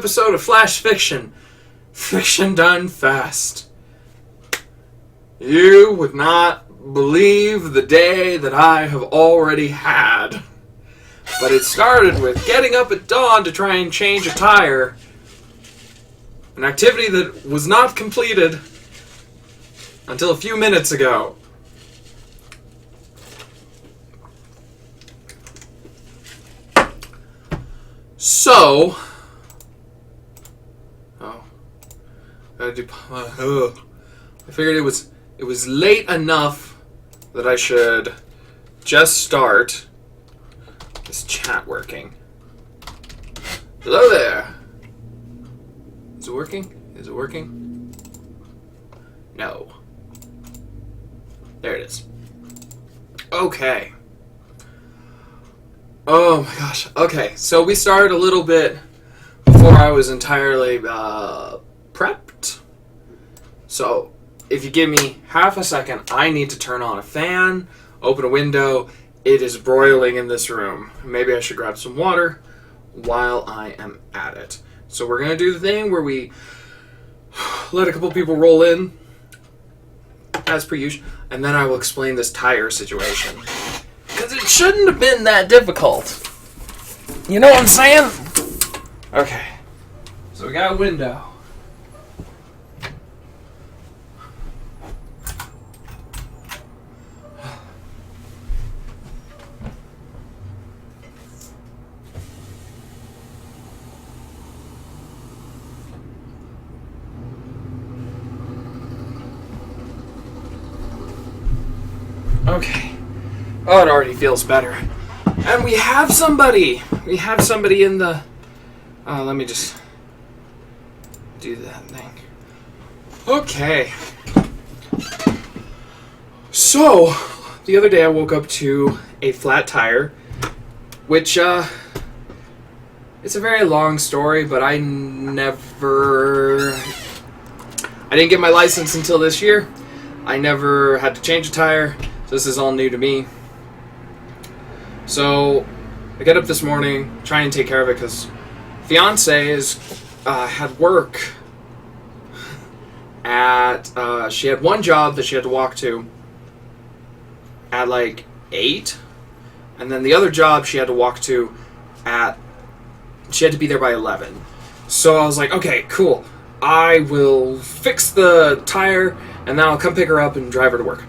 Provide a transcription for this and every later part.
episode of Flash Fiction. Fiction done fast. You would not believe the day that I have already had. But it started with getting up at dawn to try and change a tire. An activity that was not completed until a few minutes ago. So, I figured it was late enough that I should just start this chat working. Hello there. Is it working? Is it working? No. There it is. Okay. Oh my gosh. Okay, so we started a little bit before I was entirely prepped. So, if you give me half a second, I need to turn on a fan, open a window. It is broiling in this room. Maybe I should grab some water while I am at it. So we're going to do the thing where we let a couple people roll in, as per usual, and then I will explain this tire situation. Because it shouldn't have been that difficult. You know what I'm saying? Okay. So we got a window. Okay. Oh, it already feels better. And we have somebody! We have somebody in the... let me just do that thing. Okay. So, the other day I woke up to a flat tire, which, it's a very long story, but I didn't get my license until this year. I never had to change a tire. So this is all new to me. So I get up this morning, try and take care of it because fiance had work at, she had one job that she had to walk to at like 8, and then the other job she had to walk to she had to be there by 11. So I was like, okay, cool. I will fix the tire and then I'll come pick her up and drive her to work.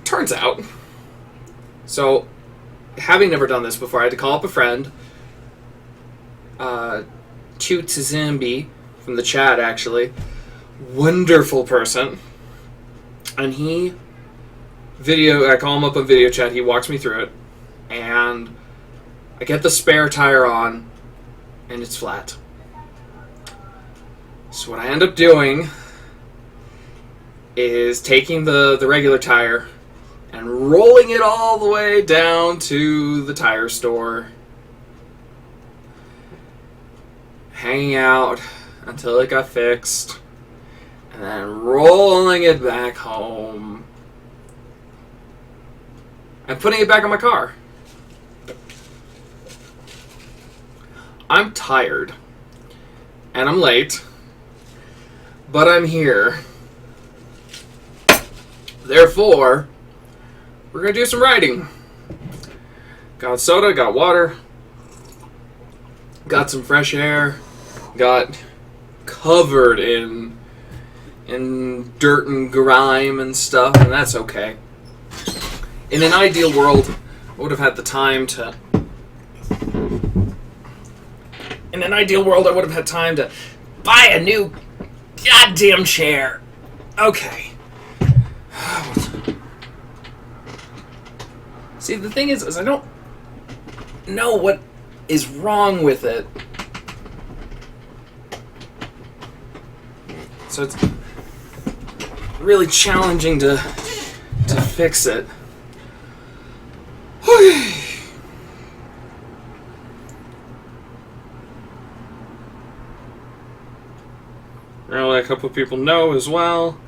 Turns out, so having never done this before, I had to call up a friend, Cthulhu from the chat actually, wonderful person, and I call him up on video chat, he walks me through it, and I get the spare tire on, and it's flat. So what I end up doing is taking the regular tire and rolling it all the way down to the tire store, hanging out until it got fixed, and then rolling it back home and putting it back on my car. I'm tired and I'm late, but I'm here. Therefore, we're going to do some writing. Got soda, got water, got some fresh air, got covered in dirt and grime and stuff, and that's okay. In an ideal world, I would have had the time to... In an ideal world, I would have had time to buy a new goddamn chair. Okay. See, the thing is I don't know what is wrong with it. So it's really challenging to fix it. Apparently a couple of people know as well.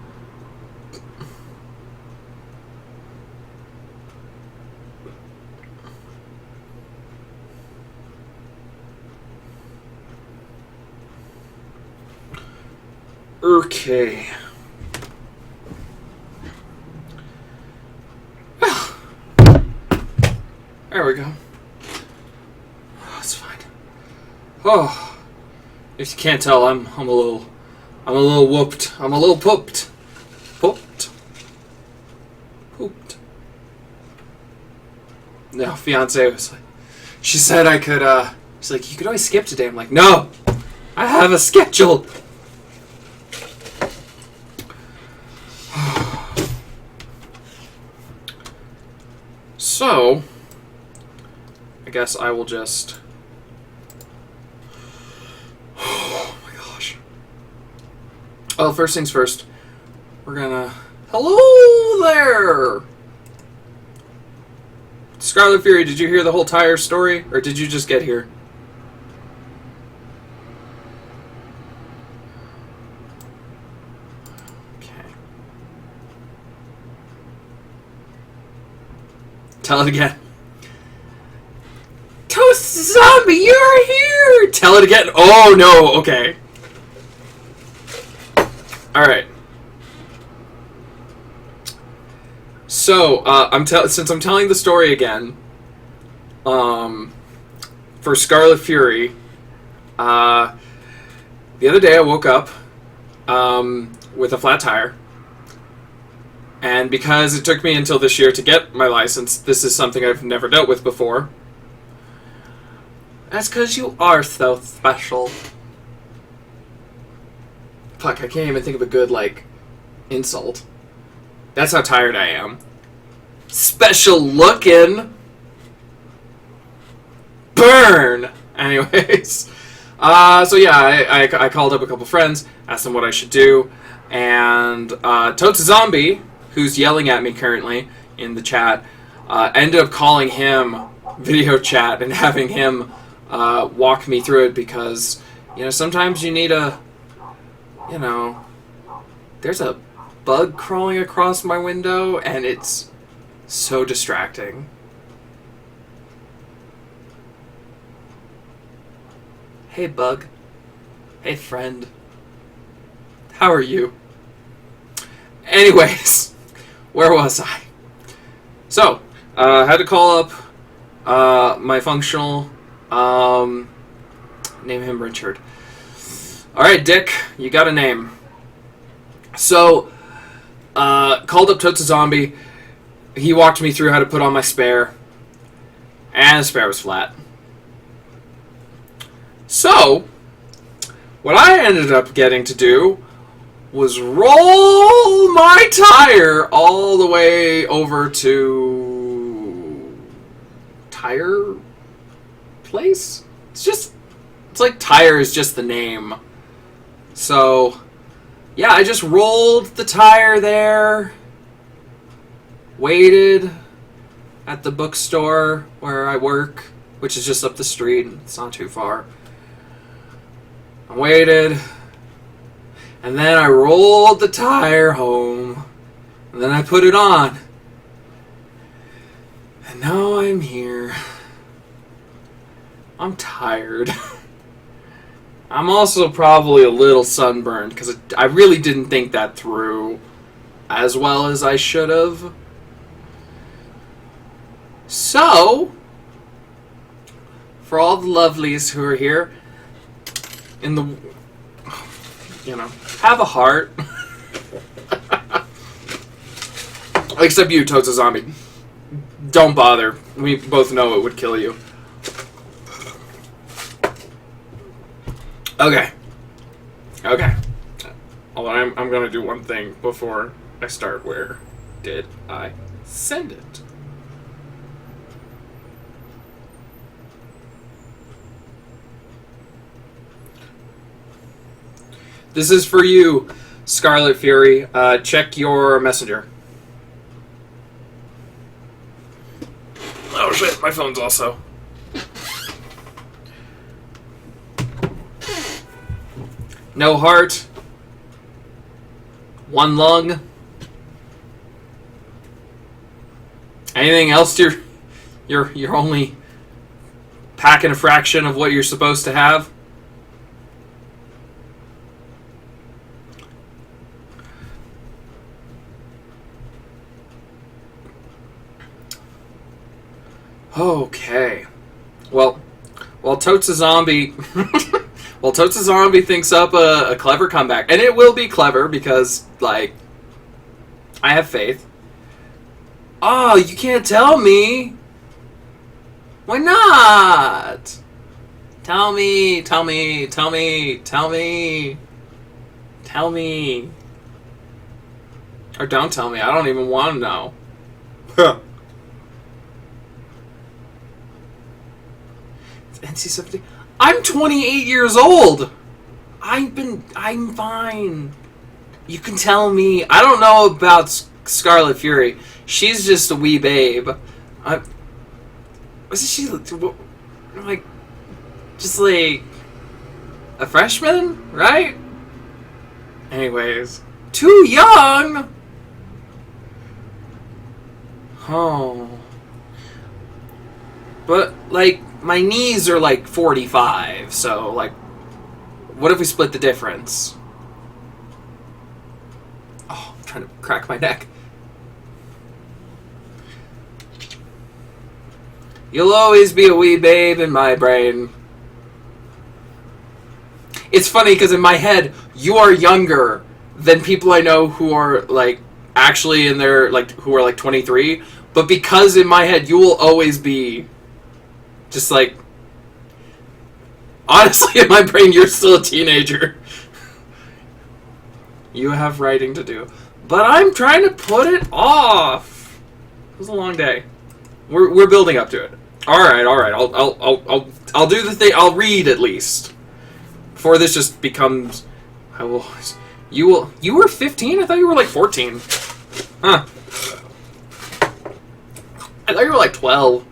Okay. There we go. Oh, it's fine. Oh, if you can't tell, I'm a little whooped. I'm a little pooped. Pooped. No, fiance was like, she said I could. She's like, you could always skip today. I'm like, no, I have a schedule. So, I guess I will just... Oh my gosh. Well, first things first. We're gonna... Hello there! Scarlet Fury, did you hear the whole tire story? Or did you just get here? Okay. Tell it again. Toast Zombie, you're here! Tell it again. Oh, no. Okay. Alright. So, since I'm telling the story again, for Scarlet Fury, the other day I woke up, with a flat tire. And because it took me until this year to get my license, this is something I've never dealt with before. That's because you are so special. Fuck, I can't even think of a good, insult. That's how tired I am. Special looking. Burn! Anyways. So yeah, I called up a couple friends, asked them what I should do, and Totes Zombie, who's yelling at me currently in the chat, ended up calling him video chat and having him walk me through it because, sometimes you need there's a bug crawling across my window and it's so distracting. Hey, bug. Hey, friend. How are you? Anyways, where was I? So, I had to call up my functional, name him Richard. Alright, Dick, you got a name. So, called up Totes Zombie. He walked me through how to put on my spare. And the spare was flat. So, what I ended up getting to do was roll my tire all the way over to tire place? It's like tire is just the name. So, yeah, I just rolled the tire there, waited at the bookstore where I work, which is just up the street, it's not too far. I waited, and then I rolled the tire home, and then I put it on. And now I'm here. I'm tired. I'm also probably a little sunburned, because I really didn't think that through as well as I should have. So, for all the lovelies who are here, have a heart. Except you, Totes Zombie. Don't bother. We both know it would kill you. Okay. Although I'm going to do one thing before I start. Where did I send it? This is for you, Scarlet Fury. Check your messenger. Oh shit, my phone's also. No heart. One lung. Anything else you're only packing a fraction of what you're supposed to have? Okay. Well, while Totes a Zombie... Well, Totes a Zombie thinks up a clever comeback. And it will be clever because, like, I have faith. Oh, you can't tell me. Why not? Tell me. Or don't tell me. I don't even want to know. NC-17. I'm 28 years old. I'm fine. You can tell me. I don't know about Scarlet Fury. She's just a wee babe. Wasn't she like just like a freshman, right? Anyways, too young. Oh, but like my knees are like 45, so like, what if we split the difference? Oh, I'm trying to crack my neck. You'll always be a wee babe in my brain. It's funny because in my head, you are younger than people I know who are like actually in their like who are like 23. But because in my head, you will always be just like, honestly, in my brain, you're still a teenager. You have writing to do, but I'm trying to put it off. It was a long day. We're building up to it. All right. I'll do the thing. I'll read at least before this just becomes. I will. You will. You were 15. I thought you were like 14. Huh. I thought you were like 12.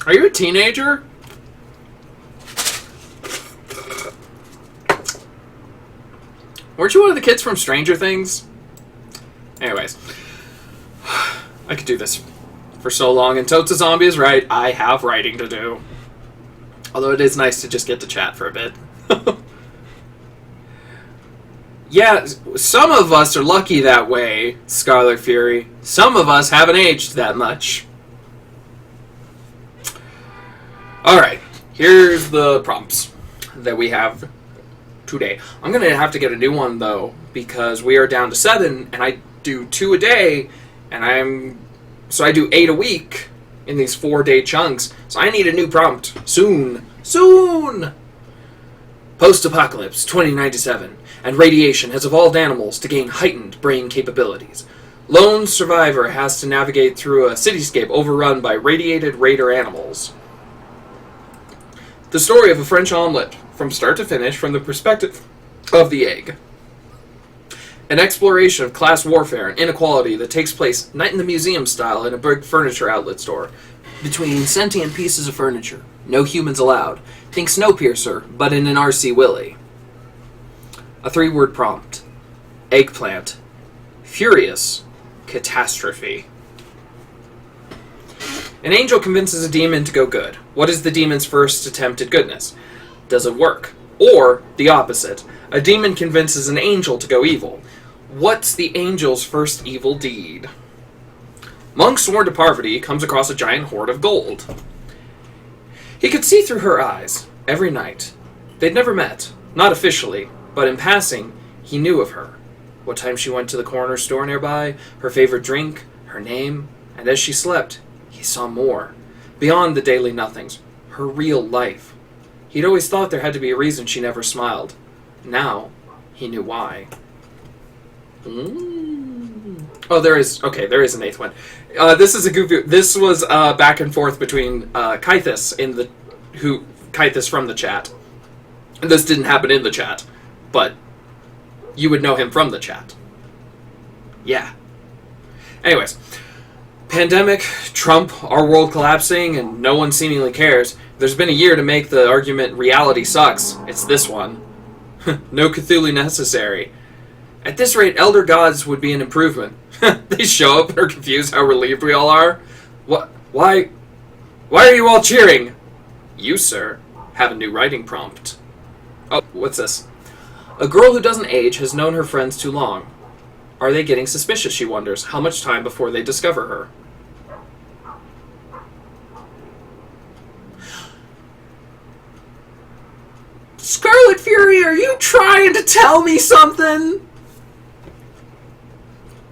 Are you a teenager? Weren't you one of the kids from Stranger Things? Anyways, I could do this for so long, and Totes a Zombie is right. I have writing to do. Although it is nice to just get to chat for a bit. Yeah, some of us are lucky that way, Scarlet Fury. Some of us haven't aged that much. Alright, here's the prompts that we have today. I'm going to have to get a new one, though, because we are down to 7, and I do 2 a day, and so I do 8 a week in these 4-day chunks, so I need a new prompt. Soon! Post-apocalypse, 2097, and radiation has evolved animals to gain heightened brain capabilities. Lone survivor has to navigate through a cityscape overrun by radiated raider animals. The story of a French omelette, from start to finish, from the perspective of the egg. An exploration of class warfare and inequality that takes place night in the museum style in a big furniture outlet store. Between sentient pieces of furniture, no humans allowed. Think Snowpiercer, but in an RC Willy. A 3-word prompt. Eggplant. Furious. Catastrophe. An angel convinces a demon to go good. What is the demon's first attempt at goodness? Does it work? Or, the opposite. A demon convinces an angel to go evil. What's the angel's first evil deed? Monk sworn to poverty comes across a giant hoard of gold. He could see through her eyes every night. They'd never met, not officially, but in passing, he knew of her. What time she went to the corner store nearby, her favorite drink, her name, and as she slept, he saw more. Beyond the daily nothings, her real life. He'd always thought there had to be a reason she never smiled. Now, he knew why. Oh, there is an 8th one. This is a goofy. This was back and forth between Kythas Kythas from the chat. This didn't happen in the chat, but you would know him from the chat. Yeah. Anyways, pandemic, Trump, our world collapsing, and no one seemingly cares. There's been a year to make the argument reality sucks. It's this one. No Cthulhu necessary. At this rate, elder gods would be an improvement. They show up and are confused how relieved we all are. What? Why are you all cheering? You, sir, have a new writing prompt. Oh, what's this? A girl who doesn't age has known her friends too long. Are they getting suspicious, she wonders. How much time before they discover her? Scarlet Fury, are you trying to tell me something?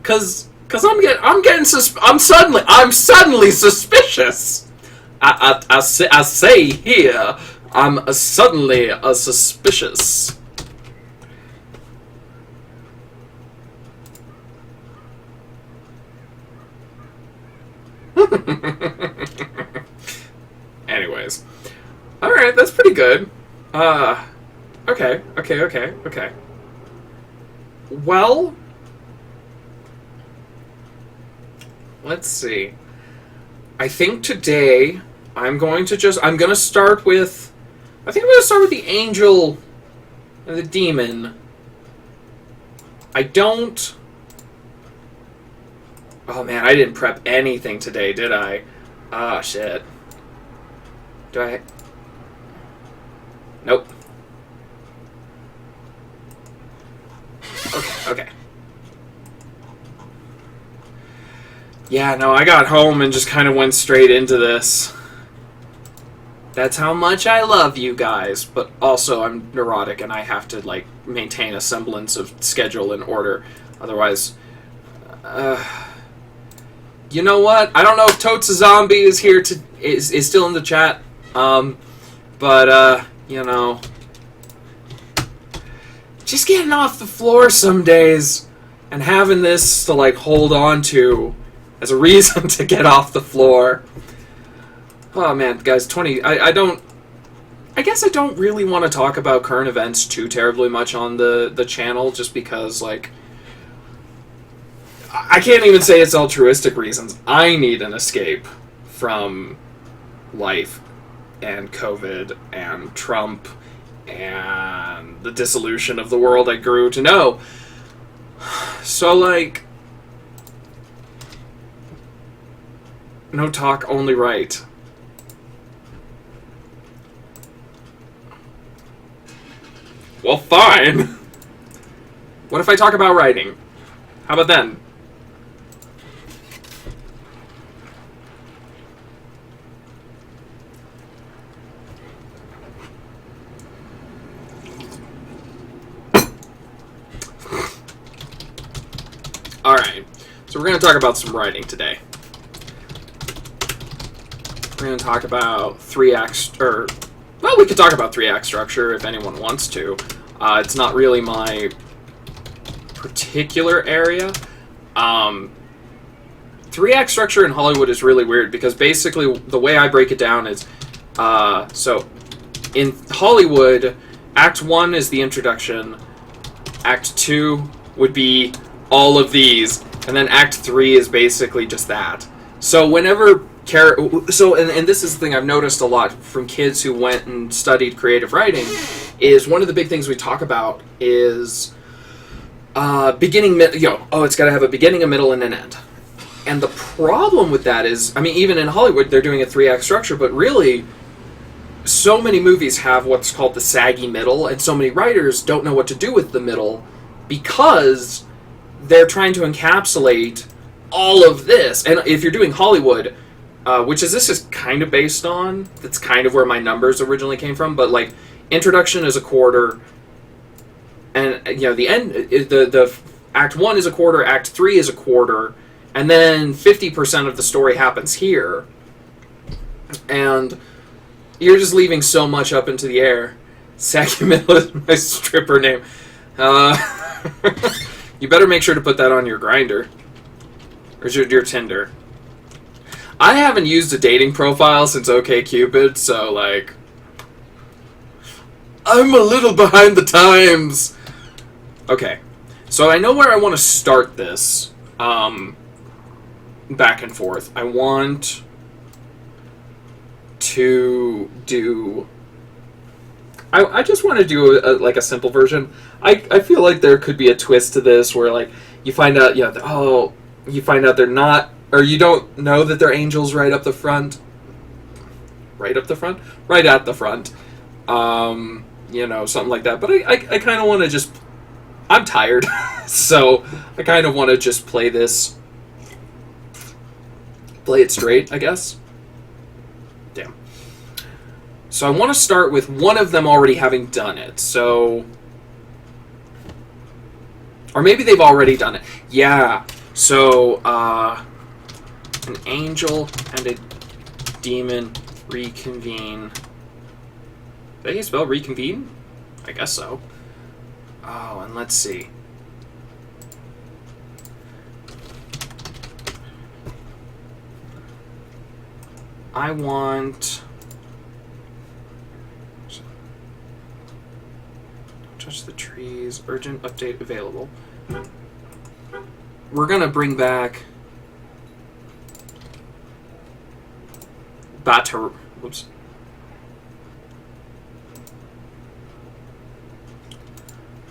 Cause I'm suddenly suspicious. I say here, I'm suddenly suspicious. Anyways. Alright, that's pretty good. Okay. Well, let's see. I think today I'm going to start with, the angel and the demon. Oh man, I didn't prep anything today, did I? Ah, shit. Do I? Nope. Okay. Yeah, no, I got home and just kind of went straight into this. That's how much I love you guys, but also I'm neurotic and I have to, like, maintain a semblance of schedule and order. Otherwise, you know what? I don't know if Totes a Zombie is here is still in the chat. But, you know, just getting off the floor some days and having this to, like, hold on to as a reason to get off the floor. Oh, man, guys, I guess I don't really want to talk about current events too terribly much on the channel, just because, like, I can't even say it's altruistic reasons. I need an escape from life and COVID and Trump and the dissolution of the world I grew to know. So, like, no talk, only write. Well, fine. What if I talk about writing? How about then? Alright, so we're going to talk about some writing today. We're going to talk about 3-act, well, we could talk about 3-act structure if anyone wants to. It's not really my particular area. 3-act structure in Hollywood is really weird because basically the way I break it down is, so in Hollywood, Act 1 is the introduction, Act 2 would be all of these, and then Act 3 is basically just that. So whenever and this is the thing I've noticed a lot from kids who went and studied creative writing, is one of the big things we talk about is it's got to have a beginning, a middle, and an end. And the problem with that is, I mean, even in Hollywood, they're doing a 3-act structure, but really, so many movies have what's called the saggy middle, and so many writers don't know what to do with the middle because they're trying to encapsulate all of this. And if you're doing Hollywood, which this is kind of based on, that's kind of where my numbers originally came from, but, like, introduction is a quarter, and, you know, the end, the Act 1 is a quarter, Act 3 is a quarter, and then 50% of the story happens here. And you're just leaving so much up into the air. Saggy Middle is my stripper name. You better make sure to put that on your Grindr. Or your Tinder. I haven't used a dating profile since OkCupid, so, like, I'm a little behind the times. Okay, so I know where I want to start this, back and forth. I want to do... I just want to do, a simple version. I feel like there could be a twist to this where, like, you find out, you find out they're not, or you don't know that they're angels right up the front. Right up the front? Right at the front. Something like that. But I kind of want to just... I'm tired. So I kind of want to just play this. Play it straight, I guess. Damn. So I want to start with one of them already having done it. So... Or maybe they've already done it. Yeah. So, an angel and a demon reconvene. Did he spell reconvene? I guess so. Oh, and let's see. I want... Touch the trees. Urgent update available. We're gonna bring back... Whoops.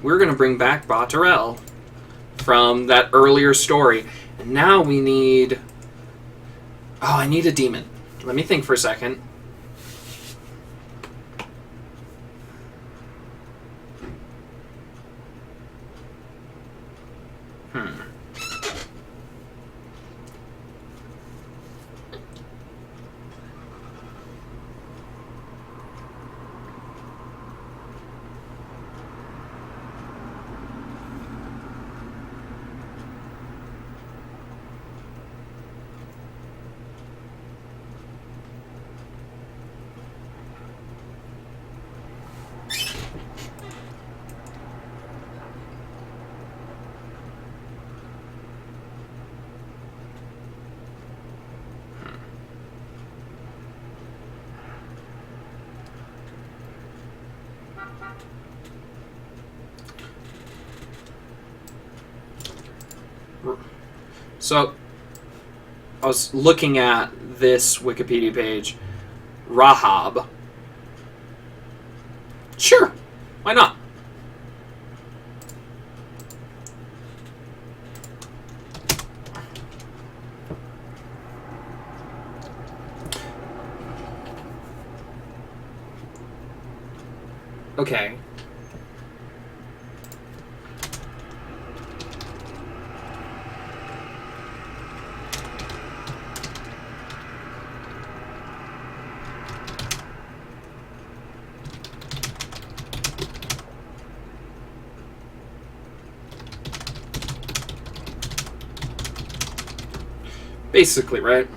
We're gonna bring back Batarel from that earlier story. And now we need... Oh, I need a demon. Let me think for a second. So, I was looking at this Wikipedia page. Rahab. Sure, why not? Okay. Basically, right?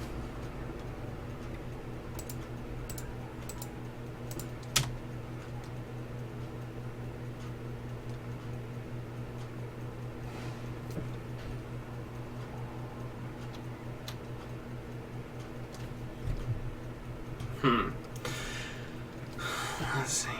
Let's see.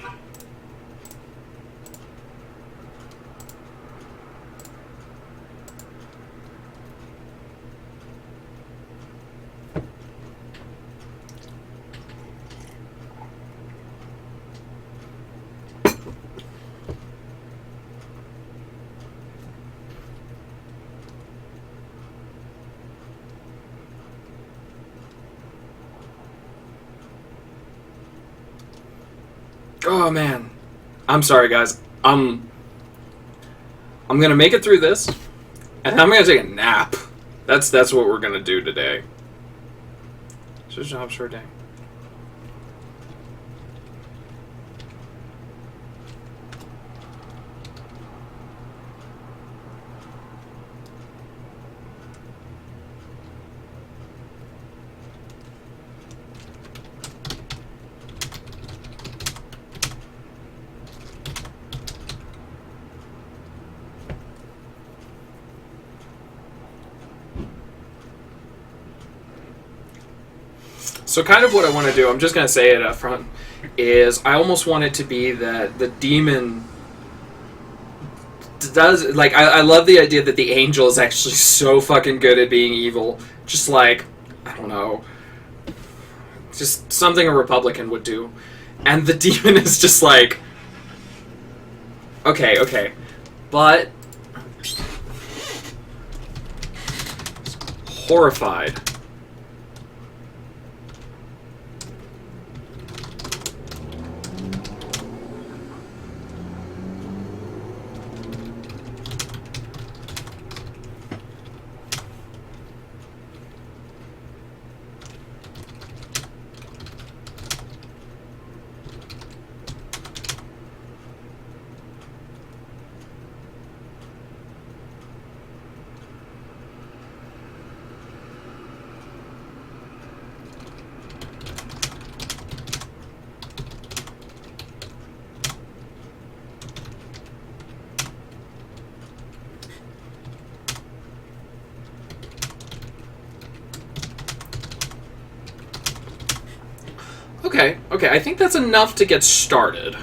Oh man, I'm sorry guys. I'm gonna make it through this, and I'm gonna take a nap. That's what we're gonna do today. It's a job short day. So kind of what I want to do, I'm just going to say it up front, is I almost want it to be that the demon does, like, I love the idea that the angel is actually so fucking good at being evil. Just like, I don't know, just something a Republican would do. And the demon is just like, okay, but horrified. Okay, I think that's enough to get started.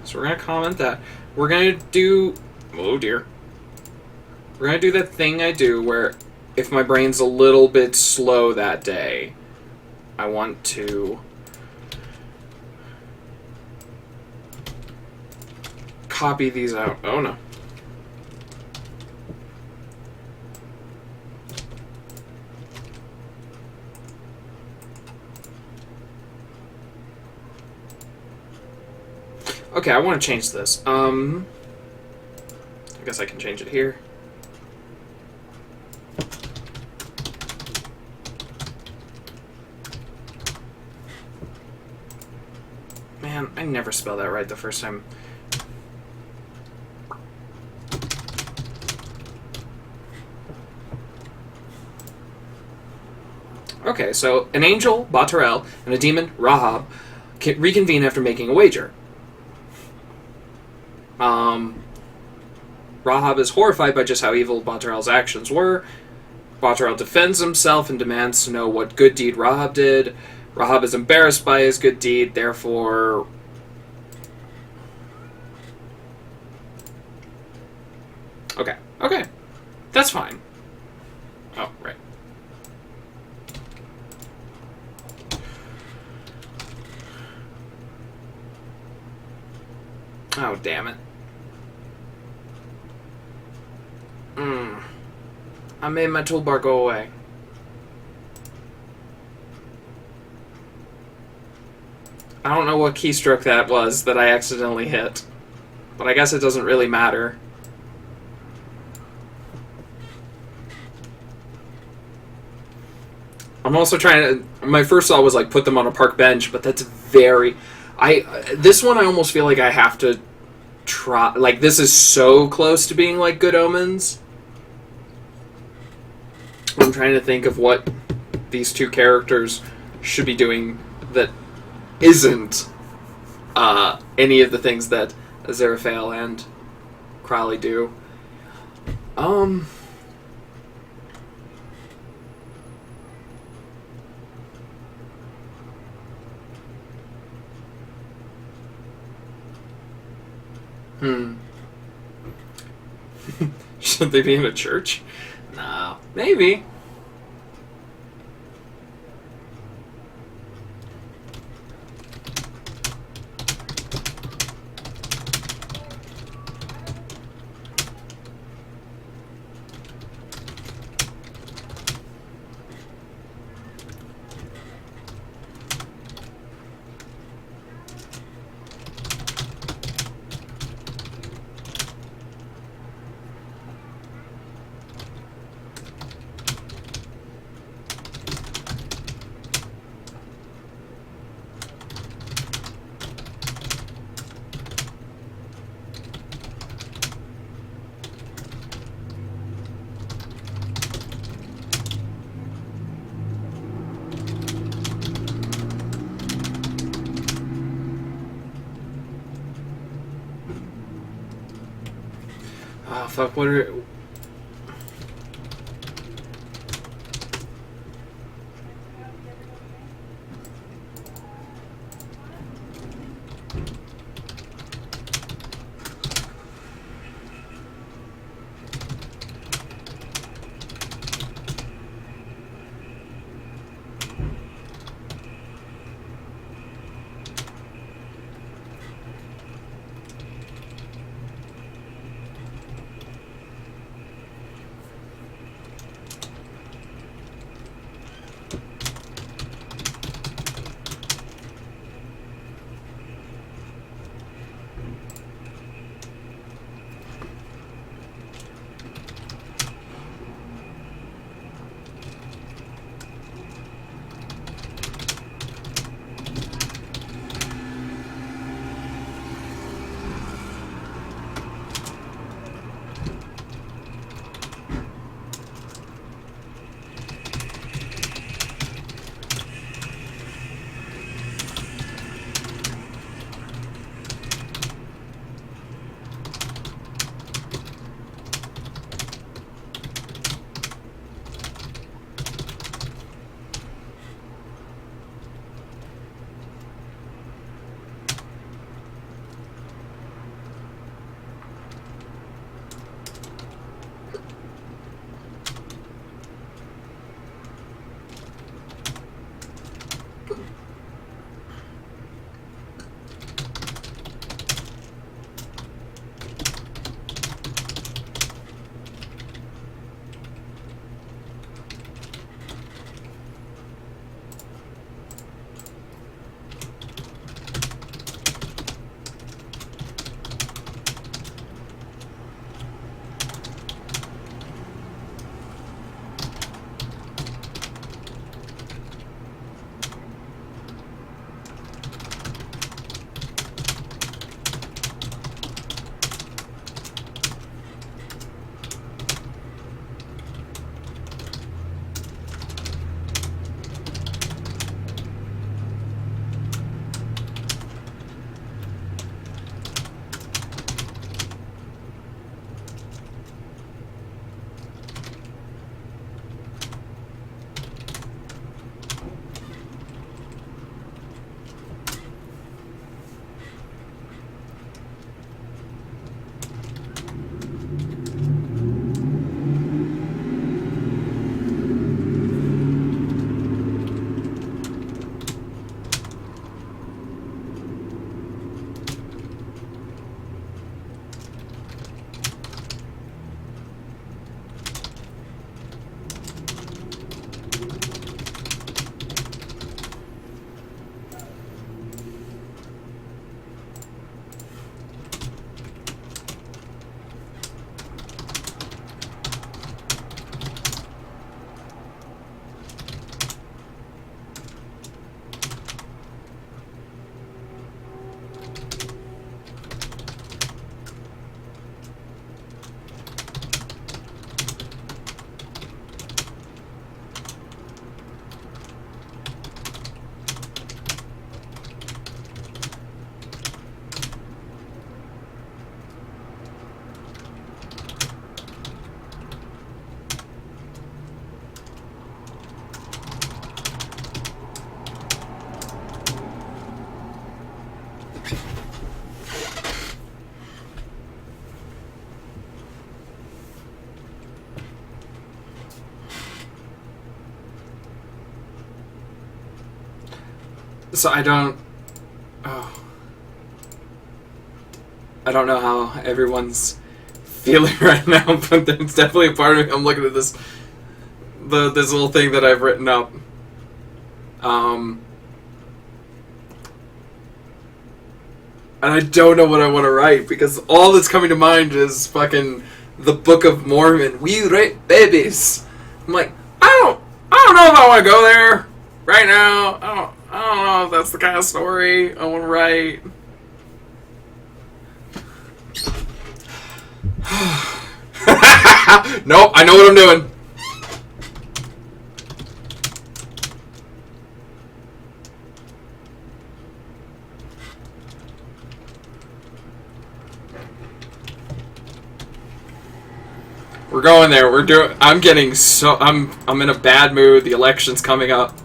So we're going to comment that. We're going to do... Oh, dear. We're going to do that thing I do where if my brain's a little bit slow that day, I want to... copy these out. Oh, no. Okay, I want to change this. I guess I can change it here. Man, I never spelled that right the first time. Okay, so an angel, Batarel, and a demon, Rahab, can reconvene after making a wager. Rahab is horrified by just how evil Batarel's actions were. Batarel defends himself and demands to know what good deed Rahab did. Rahab is embarrassed by his good deed, therefore... Okay. That's fine. Oh, right. Oh, damn it. I made my toolbar go away. I don't know what keystroke that was that I accidentally hit. But I guess it doesn't really matter. I'm also trying to... My first thought was, like, put them on a park bench, but that's very... This one I almost feel like I have to try... Like, this is so close to being, like, Good Omens. I'm trying to think of what these two characters should be doing that isn't any of the things that Aziraphale and Crowley do. Should they be in a church? No. Maybe. Oh, fuck, what are... So I don't... Oh. I don't know how everyone's feeling right now, but there's definitely a part of me. I'm looking at this... this little thing that I've written up. And I don't know what I want to write, because all that's coming to mind is fucking the Book of Mormon. We rape babies. I'm like, I don't know if I want to go there right now. I don't know if that's the kind of story I want to write. Nope, I know what I'm doing. We're going there. We're doing. I'm getting so. I'm in a bad mood. The election's coming up.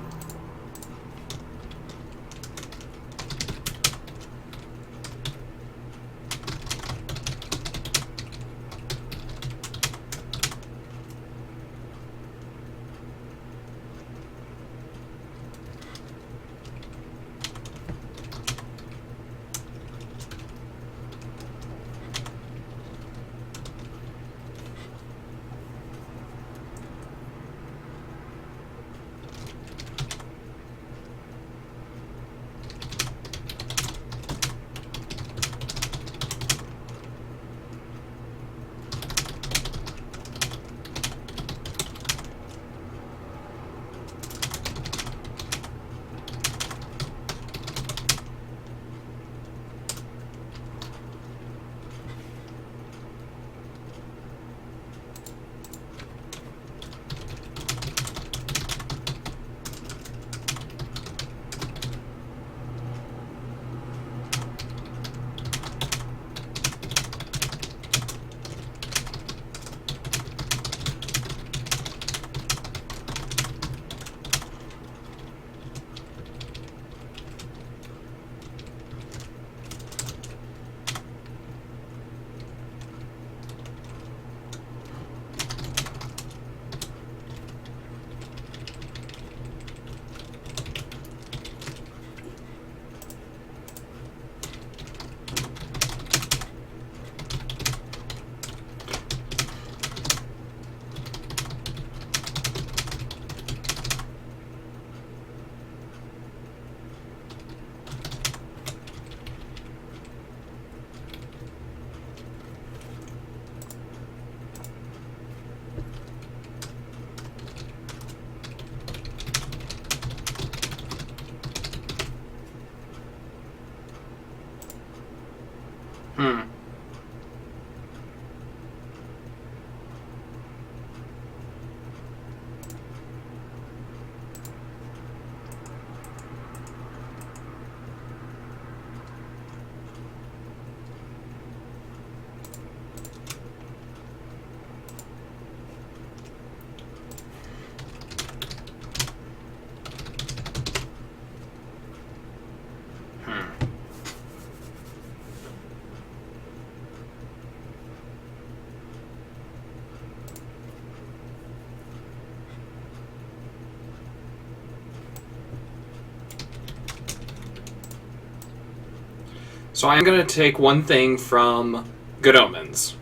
So I'm going to take one thing from Good Omens.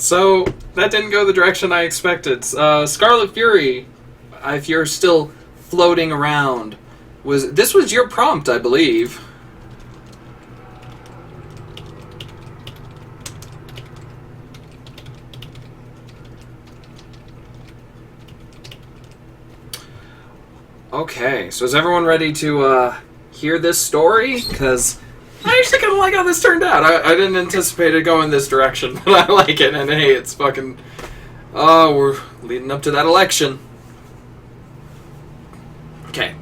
So, that didn't go the direction I expected. Scarlet Fury, if you're still floating around, this was your prompt, I believe. Okay, so is everyone ready to hear this story? Because I actually kind of like how this turned out. I didn't anticipate it going this direction, but I like it. And hey, it's fucking... Oh, we're leading up to that election. Okay.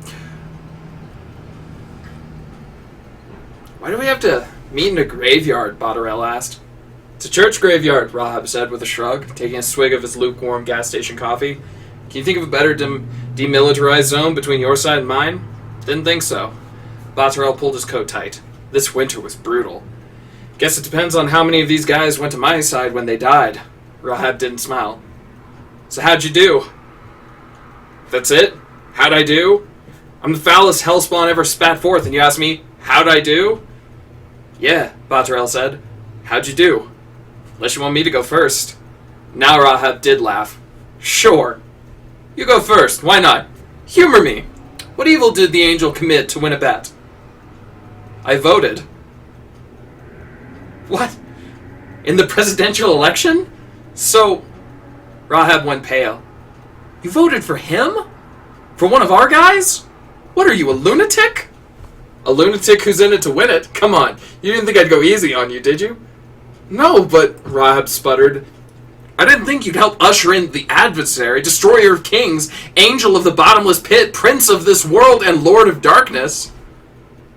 Why do we have to meet in a graveyard? Botterell asked. It's a church graveyard, Rahab said with a shrug, taking a swig of his lukewarm gas station coffee. Can you think of a better demilitarized zone between your side and mine? Didn't think so. Botterell pulled his coat tight. This winter was brutal. Guess it depends on how many of these guys went to my side when they died. Rahab didn't smile. So how'd you do? That's it? How'd I do? I'm the foulest hellspawn ever spat forth, and you ask me, how'd I do? Yeah, Botterell said. How'd you do? Unless you want me to go first. Now Rahab did laugh. Sure. You go first. Why not? Humor me. What evil did the angel commit to win a bet? I voted. What? In the presidential election? So, Rahab went pale. You voted for him? For one of our guys? What are you, a lunatic? A lunatic who's in it to win it? Come on, you didn't think I'd go easy on you, did you? No, but, Rahab sputtered, I didn't think you'd help usher in the adversary, destroyer of kings, angel of the bottomless pit, prince of this world, and lord of darkness.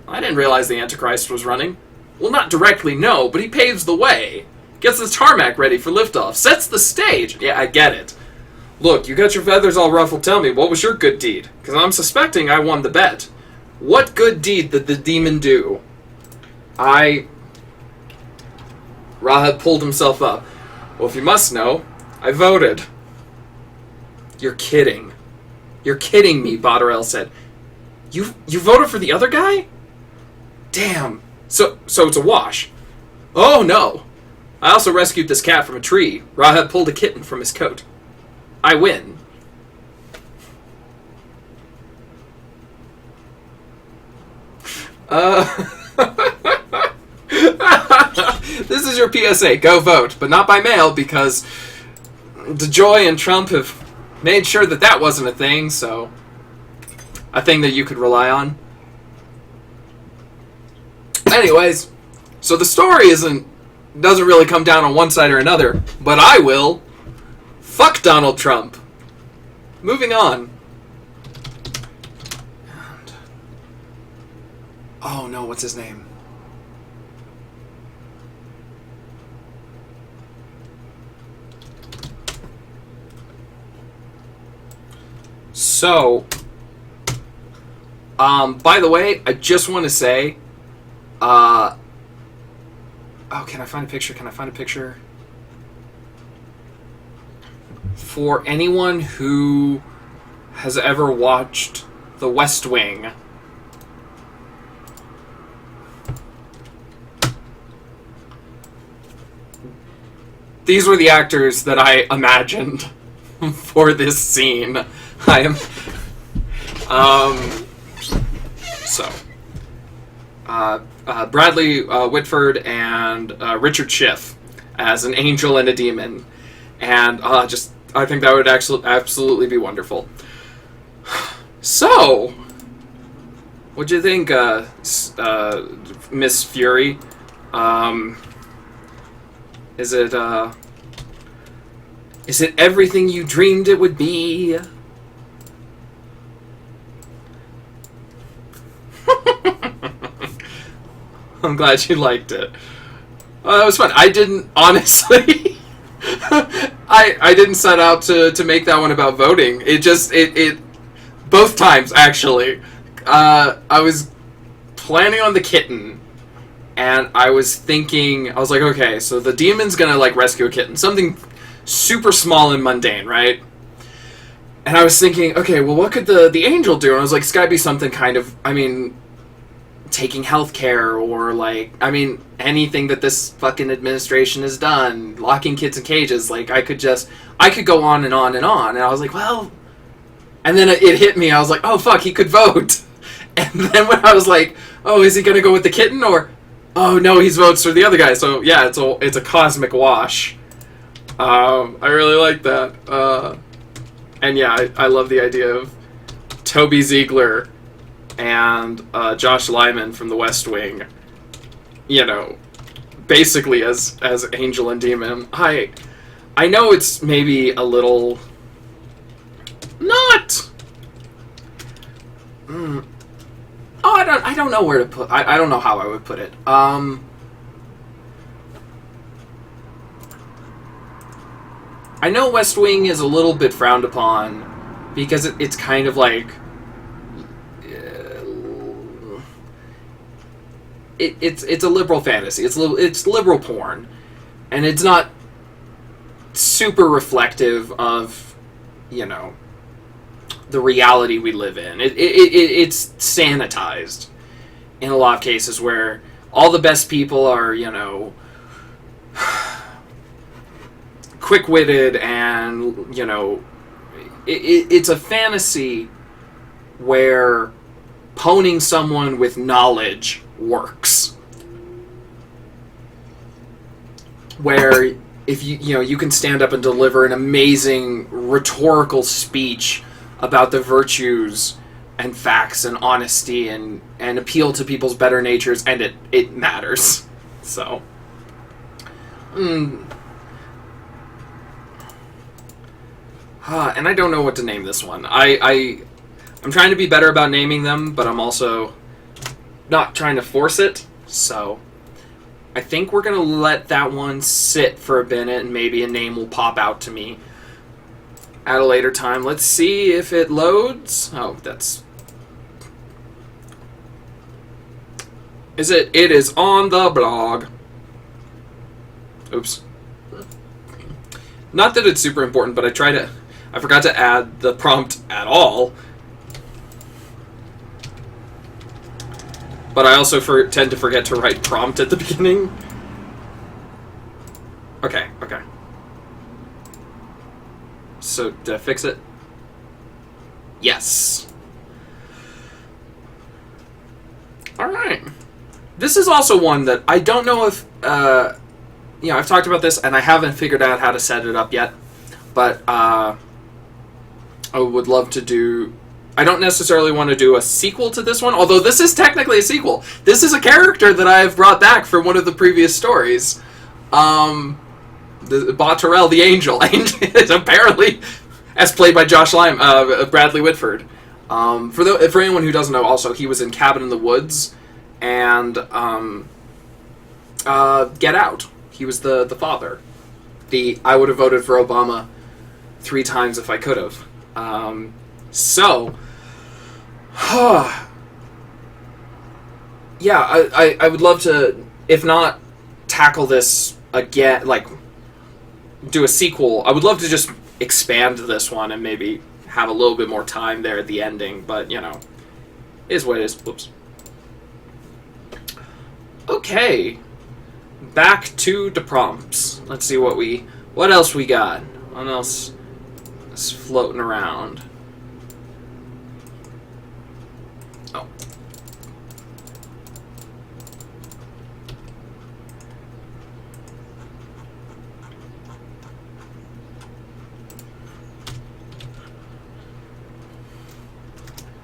I didn't realize the Antichrist was running. Well, not directly, no, but he paves the way. Gets the tarmac ready for liftoff. Sets the stage. Yeah, I get it. Look, you got your feathers all ruffled. Tell me, what was your good deed? Because I'm suspecting I won the bet. What good deed did the demon do? Rahab pulled himself up. Well, if you must know, I voted. You're kidding. You're kidding me, Botterell said. You voted for the other guy? Damn. So it's a wash. Oh, no. I also rescued this cat from a tree. Rahab pulled a kitten from his coat. I win. This is your PSA. Go vote, but not by mail because DeJoy and Trump have made sure that wasn't a thing, so a thing that you could rely on. Anyways, so the story doesn't really come down on one side or another, but I will. Fuck Donald Trump. Moving on. Oh no, what's his name? So, by the way, I just want to say, oh, can I find a picture? Can I find a picture? For anyone who has ever watched The West Wing, these were the actors that I imagined for this scene. I am... Bradley Whitford and Richard Schiff as an angel and a demon. And I think that would actually absolutely be wonderful. So, what'd you think, Miss Fury? Is it everything you dreamed it would be? I'm glad you liked it. That was fun. I didn't, honestly... I didn't set out to make that one about voting. It both times, actually. I was planning on the kitten, and I was like, okay, so the demon's gonna, like, rescue a kitten. Something super small and mundane, right? And I was thinking, okay, well, what could the angel do? And I was like, it's gotta be something kind of, taking healthcare, or like, I mean, anything that this fucking administration has done, locking kids in cages. Like, I could go on and on and on. And I was like, well, and then it hit me. I was like, oh fuck, he could vote. And then when I was like, oh, is he gonna go with the kitten, or oh no, he votes for the other guy? So yeah, it's a cosmic wash. I really like that. And yeah, I love the idea of Toby Ziegler and Josh Lyman from The West Wing, you know, basically as angel and demon. I know it's maybe a little not. Oh, I don't know where to put. I don't know how I would put it. I know West Wing is a little bit frowned upon because it's kind of like. It's a liberal fantasy. It's liberal porn, and it's not super reflective of, you know, the reality we live in. It's sanitized in a lot of cases where all the best people are, you know, quick-witted, and, you know, it's a fantasy where poning someone with knowledge works. Where if you can stand up and deliver an amazing rhetorical speech about the virtues and facts and honesty and appeal to people's better natures, and it matters. So and I don't know what to name this one. I'm trying to be better about naming them, but I'm also not trying to force it, so I think we're going to let that one sit for a minute, and maybe a name will pop out to me at a later time. Let's see if it loads. Oh, that's... It is on the blog. Oops. Not that it's super important, but I forgot to add the prompt at all. But I also tend to forget to write prompt at the beginning. Okay. So, did I fix it? Yes. Alright. This is also one that I don't know if, I've talked about this and I haven't figured out how to set it up yet. But, I would love to do... I don't necessarily want to do a sequel to this one, although this is technically a sequel. This is a character that I've brought back from one of the previous stories. The Botterell the Angel. It's apparently, as played by Josh Lyman, Bradley Whitford. For anyone who doesn't know, also, he was in Cabin in the Woods and Get Out. He was the father. I would have voted for Obama 3 times if I could have. Yeah, I would love to, if not tackle this again, like, do a sequel. I would love to just expand this one and maybe have a little bit more time there at the ending, but, you know, is what it is. Whoops. Okay. Back to the prompts. Let's see what else we got. What else is floating around? Oh.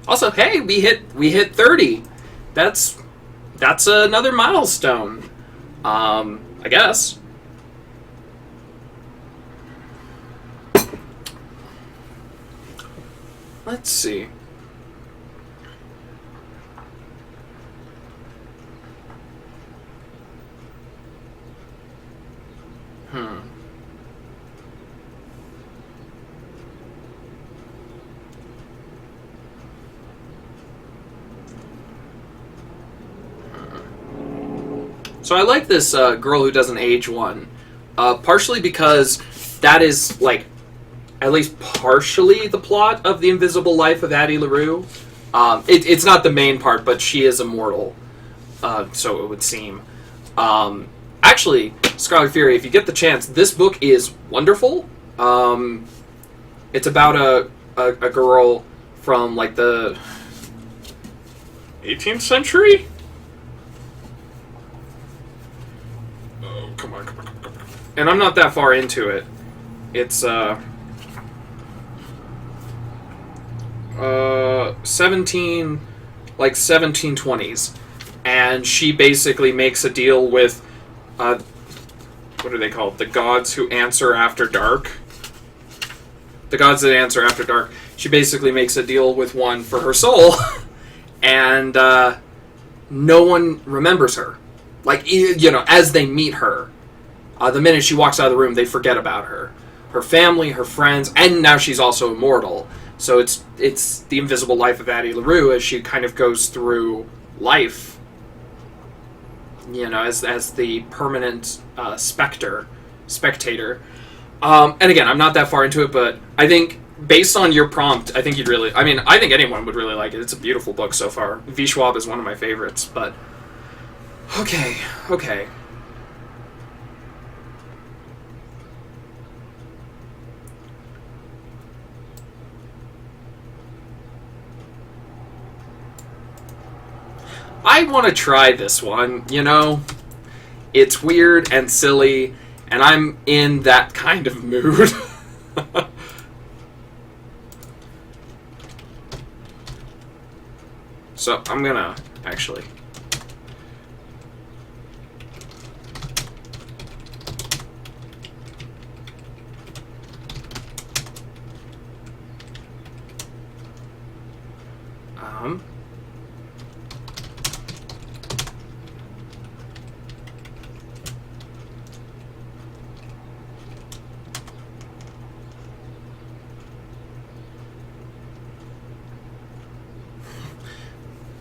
Also, hey, we hit 30. That's another milestone. I guess. Let's see. So I like this Girl Who Doesn't Age one, partially because that is, like, at least partially the plot of The Invisible Life of Addie LaRue. It's not the main part, but she is immortal. so it would seem. Actually, Scarlet Fury, if you get the chance, this book is wonderful. It's about a girl from, like, the 18th century? Oh, come on. And I'm not that far into it. It's, 1720s. And she basically makes a deal with, what are they called? The gods who answer after dark. The gods that answer after dark. She basically makes a deal with one for her soul, and no one remembers her. Like, you know, as they meet her, the minute she walks out of the room, they forget about her. Her family, her friends, and now she's also immortal. So it's the invisible life of Addie LaRue as she kind of goes through life, you know, as the permanent spectator. And again, I'm not that far into it, but I think based on your prompt, I think you'd really... I mean, I think anyone would really like it. It's a beautiful book so far. V. Schwab is one of my favorites, but... Okay. I want to try this one, you know? It's weird and silly, and I'm in that kind of mood. So, I'm gonna, actually...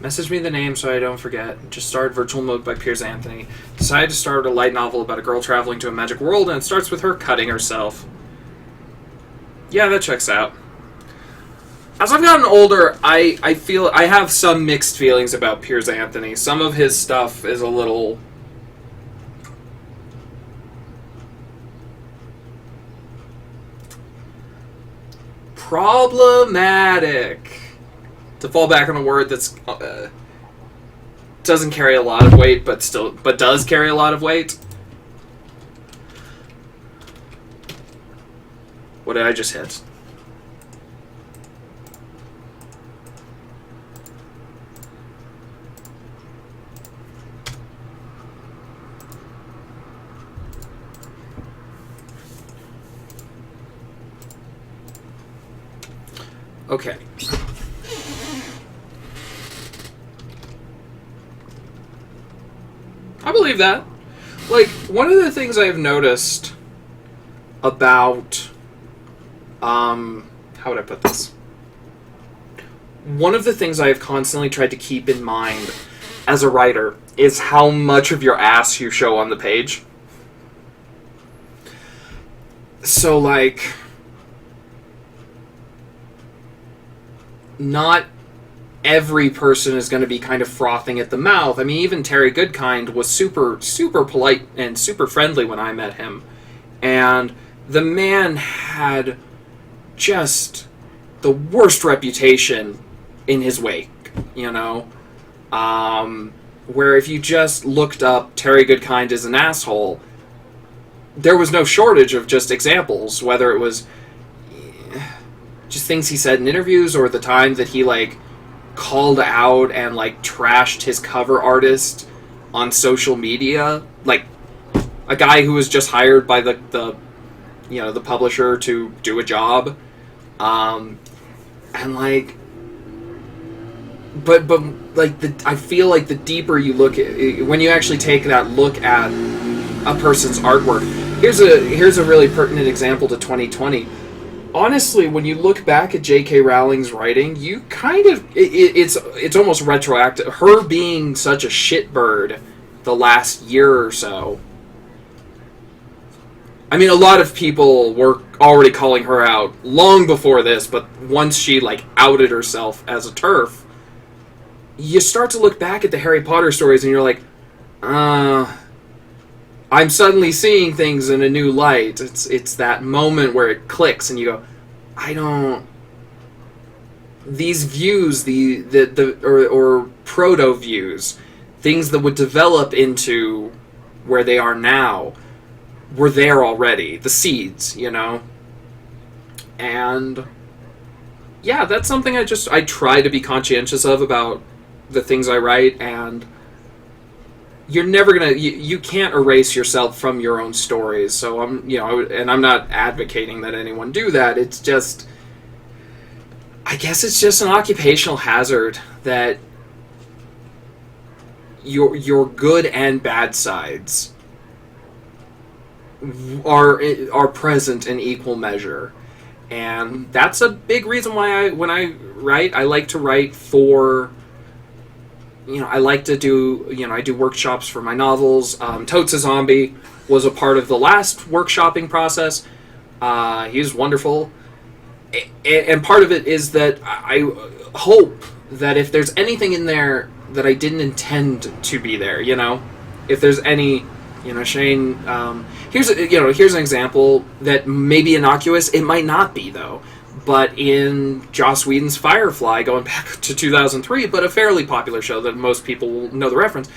Message me the name so I don't forget. Just started Virtual Mode by Piers Anthony. Decided to start a light novel about a girl traveling to a magic world, and it starts with her cutting herself. Yeah, that checks out. As I've gotten older, I feel I have some mixed feelings about Piers Anthony. Some of his stuff is a little... problematic. To fall back on a word that's doesn't carry a lot of weight, but does carry a lot of weight. What did I just hit? Okay. I believe that. Like, one of the things I've noticed about, how would I put this? One of the things I have constantly tried to keep in mind as a writer is how much of your ass you show on the page. So, like, not every person is going to be kind of frothing at the mouth. I mean, even Terry Goodkind was super, super polite and super friendly when I met him. And the man had just the worst reputation in his wake, you know? Where if you just looked up Terry Goodkind as an asshole, there was no shortage of just examples, whether it was just things he said in interviews or the time that he, like, called out and, like, trashed his cover artist on social media, like a guy who was just hired by the you know, the publisher to do a job, and like, but like I feel like the deeper you look at when you actually take that look at a person's artwork, here's a really pertinent example to 2020. Honestly, when you look back at J.K. Rowling's writing, you kind of... It's almost retroactive. Her being such a shitbird the last year or so. I mean, a lot of people were already calling her out long before this, but once she, like, outed herself as a TERF, you start to look back at the Harry Potter stories and you're like, I'm suddenly seeing things in a new light. It's that moment where it clicks and you go, I don't... These views, or proto-views, things that would develop into where they are now, were there already. The seeds, you know? And... yeah, that's something I try to be conscientious of about the things I write, and you're never gonna, you can't erase yourself from your own stories. So I'm not advocating that anyone do that. It's just, I guess it's just an occupational hazard that your good and bad sides are present in equal measure. And that's a big reason why when I write, I like to write for, I like to do, I do workshops for my novels. Totes a Zombie was a part of the last workshopping process. He was wonderful. And part of it is that I hope that if there's anything in there that I didn't intend to be there, if there's any, Shane, here's an example that may be innocuous. It might not be, though. But in Joss Whedon's Firefly, going back to 2003, but a fairly popular show that most people will know the reference,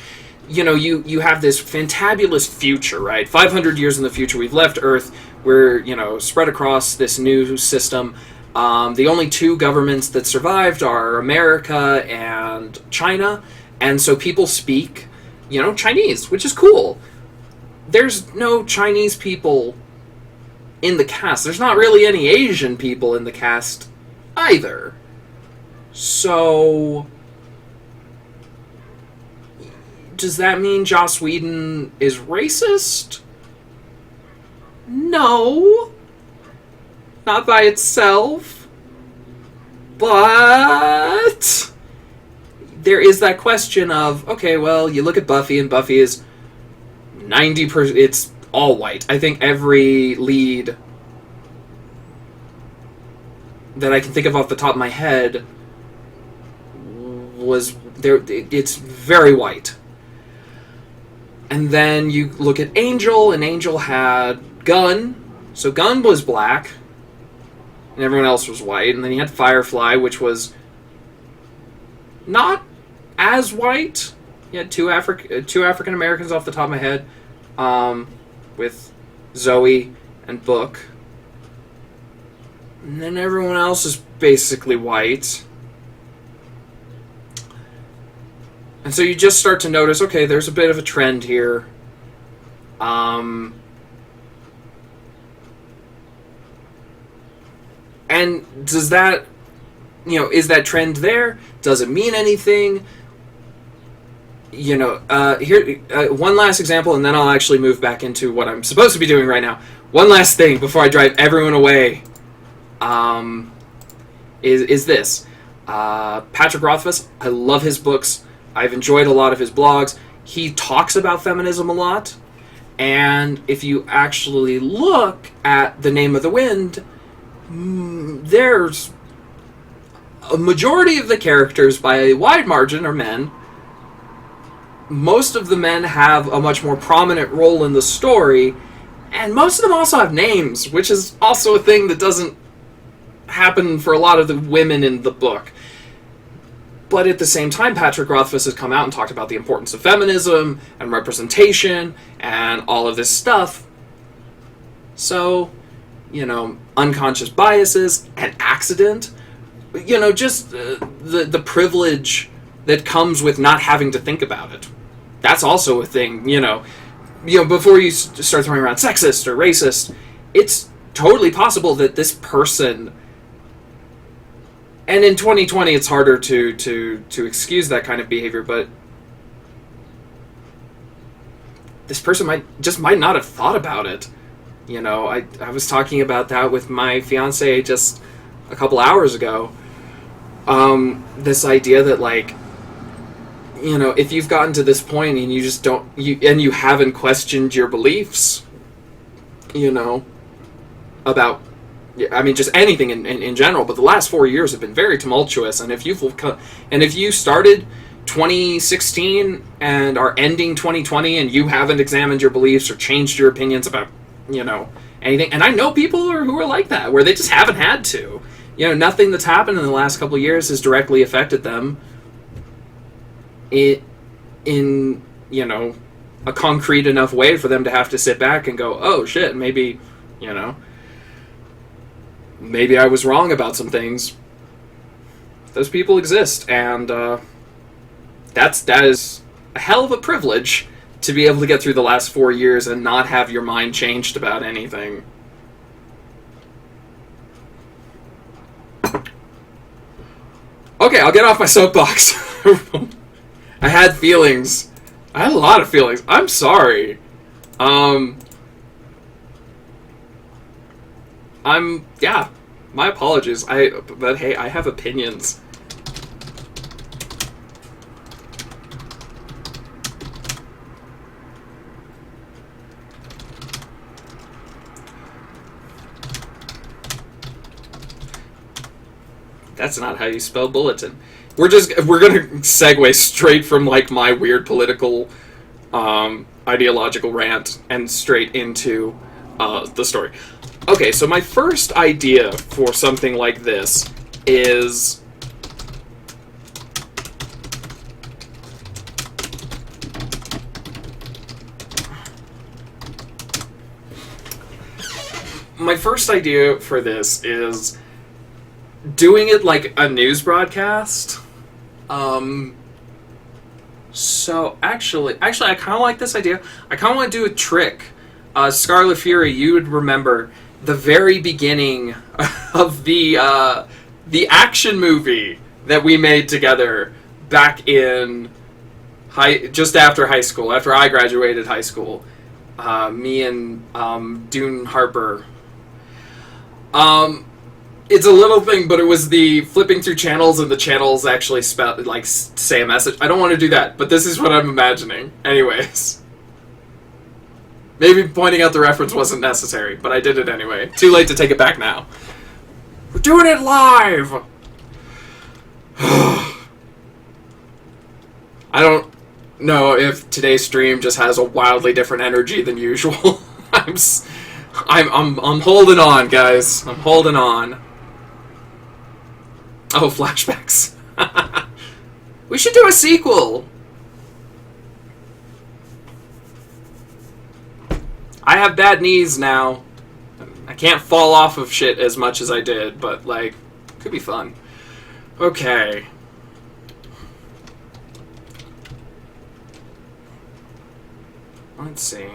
you have this fantabulous future, right? 500 years in the future, we've left Earth. We're, spread across this new system. The only two governments that survived are America and China. And so people speak, Chinese, which is cool. There's no Chinese people in the cast. There's not really any Asian people in the cast either. So, does that mean Joss Whedon is racist? No. Not by itself. But there is that question of, okay, well, you look at Buffy, and Buffy is 90%, it's all white. I think every lead that I can think of off the top of my head was there. It's very white. And then you look at Angel, and Angel had Gunn. So Gunn was black, and everyone else was white. And then you had Firefly, which was not as white. You had two African Americans off the top of my head, with Zoe and Book. And then everyone else is basically white. And so you just start to notice, okay, there's a bit of a trend here. And does that, is that trend there? Does it mean anything? Here, one last example, and then I'll actually move back into what I'm supposed to be doing right now. One last thing before I drive everyone away, is this. Patrick Rothfuss, I love his books. I've enjoyed a lot of his blogs. He talks about feminism a lot, and if you actually look at The Name of the Wind, there's a majority of the characters, by a wide margin, are men. Most of the men have a much more prominent role in the story, and most of them also have names, which is also a thing that doesn't happen for a lot of the women in the book. But at the same time, Patrick Rothfuss has come out and talked about the importance of feminism and representation and all of this stuff. So, unconscious biases, an accident, just the privilege that comes with not having to think about it. That's also a thing, before you start throwing around sexist or racist, it's totally possible that this person, and in 2020 it's harder to excuse that kind of behavior, but this person might not have thought about it. I was talking about that with my fiance just a couple hours ago. This idea that, if you've gotten to this point and you just don't, you haven't questioned your beliefs, about, just anything in general, but the last 4 years have been very tumultuous, and if you started 2016 and are ending 2020 and you haven't examined your beliefs or changed your opinions about, anything. And I know people who are like that, where they just haven't had to. Nothing that's happened in the last couple of years has directly affected them in a concrete enough way for them to have to sit back and go, oh shit, maybe I was wrong about some things. Those people exist, and that is a hell of a privilege to be able to get through the last 4 years and not have your mind changed about anything. Okay, I'll get off my soapbox. I had feelings. I had a lot of feelings. I'm sorry. My apologies. But hey, I have opinions. That's not how you spell bulletin. We're gonna segue straight from like my weird political, ideological rant and straight into the story. Okay, so my first idea for something like this is doing it like a news broadcast. So actually, I kind of like this idea. I kind of want to do a trick. Scarlet Fury, you would remember the very beginning of the action movie that we made together back in just after high school, after I graduated high school. Me and Dune Harper. It's a little thing, but it was the flipping through channels, and the channels actually say a message. I don't want to do that, but this is what I'm imagining. Anyways. Maybe pointing out the reference wasn't necessary, but I did it anyway. Too late to take it back now. We're doing it live! I don't know if today's stream just has a wildly different energy than usual. I'm holding on, guys. I'm holding on. Oh, flashbacks. We should do a sequel. I have bad knees now. I can't fall off of shit as much as I did, but, could be fun. Okay. Let's see.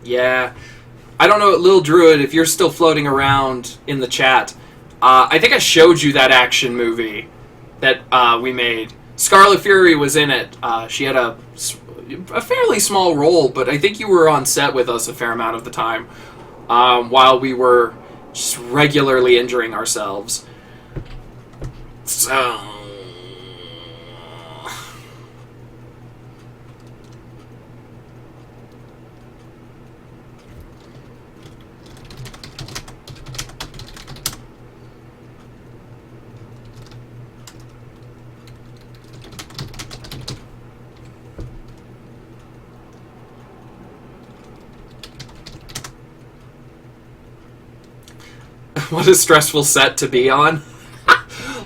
Yeah. I don't know, Lil Druid, if you're still floating around in the chat. I think I showed you that action movie that we made. Scarlet Fury was in it. She had a fairly small role, but I think you were on set with us a fair amount of the time while we were just regularly injuring ourselves. So... What a stressful set to be on.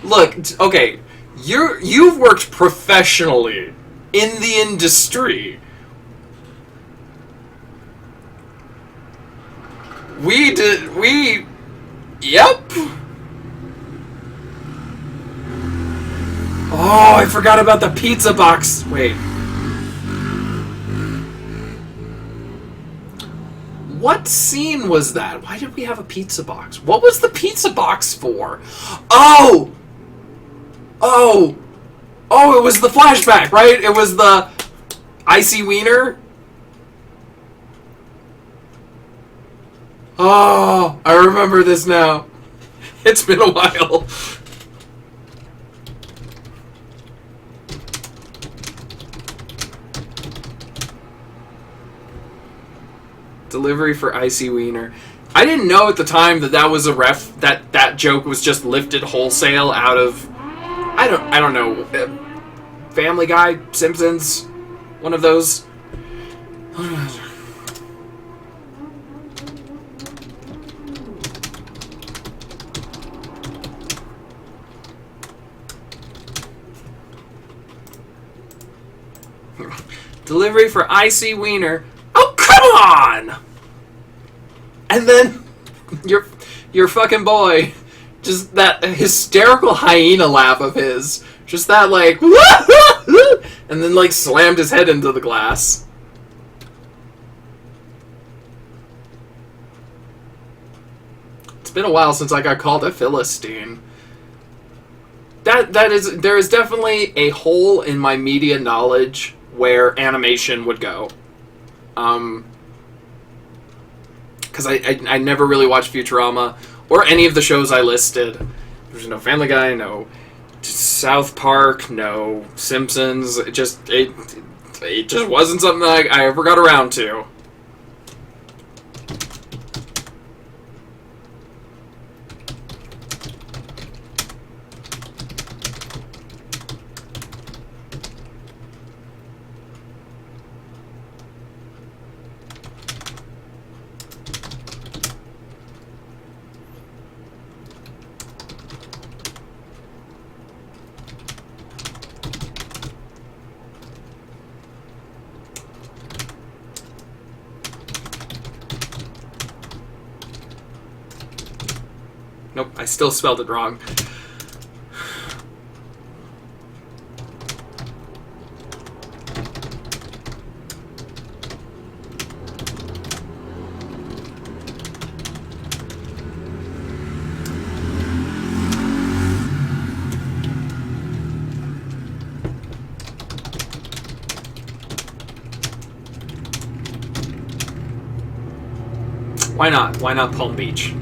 Look, okay, you've worked professionally in the industry. Yep. Oh, I forgot about the pizza box. Wait. What scene was that? Why did we have a pizza box? What was the pizza box for? Oh, it was the flashback, right? It was the icy wiener. Oh, I remember this now. It's been a while. Delivery for Icy Wiener. I didn't know at the time that was a ref. That joke was just lifted wholesale out of. I don't know. Family Guy, Simpsons, one of those. Delivery for Icy Wiener. Oh, come on! And then your fucking boy, just that hysterical hyena laugh of his, just that like, and then like slammed his head into the glass. It's been a while since I got called a Philistine. There is definitely a hole in my media knowledge where animation would go. Because I never really watched Futurama or any of the shows I listed. There's no Family Guy, no South Park, no Simpsons. It just wasn't something I ever got around to. Nope, I still spelled it wrong. Why not? Why not Palm Beach?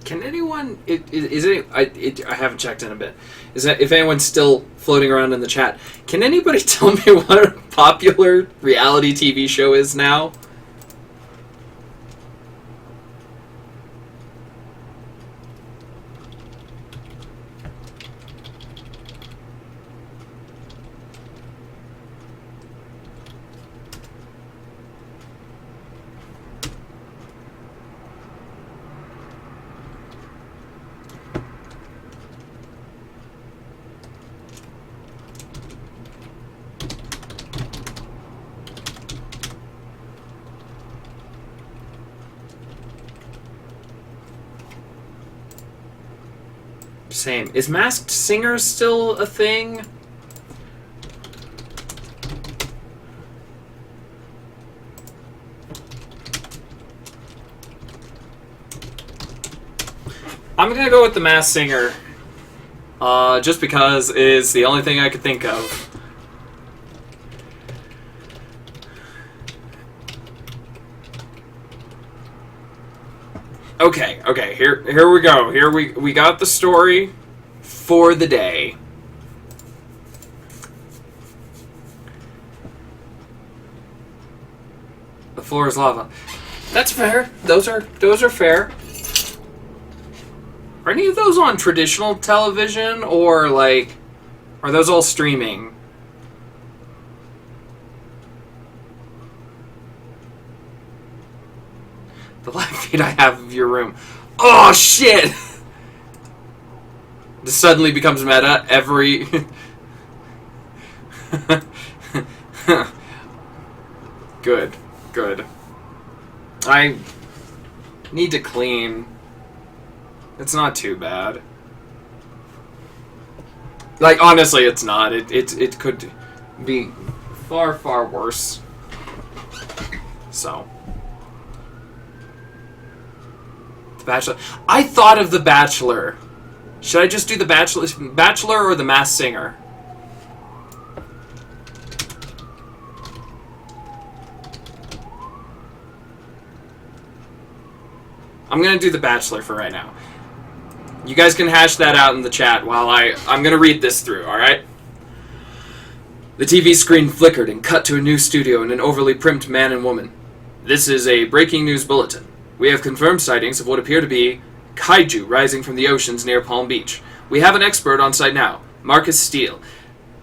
Can anyone... I haven't checked in a bit. Is that if anyone's still floating around in the chat, can anybody tell me what a popular reality TV show is now? Same. Is Masked Singer still a thing? I'm gonna go with the Masked Singer. Just because it is the only thing I could think of. Okay, here we go. Here we got the story for the day. The floor is lava. That's fair. Those are fair. Are any of those on traditional television, or like are those all streaming? The live feed I have of your room. Oh, shit! This suddenly becomes meta every... Good. I need to clean. It's not too bad. Like, honestly, it's not. It could be far, far worse. So... The Bachelor. I thought of The Bachelor. Should I just do The Bachelor or The Masked Singer? I'm gonna do The Bachelor for right now. You guys can hash that out in the chat while I'm gonna read this through, alright? The TV screen flickered and cut to a new studio and an overly primed man and woman. This is a breaking news bulletin. We have confirmed sightings of what appear to be kaiju rising from the oceans near Palm Beach. We have an expert on site now, Marcus Steele.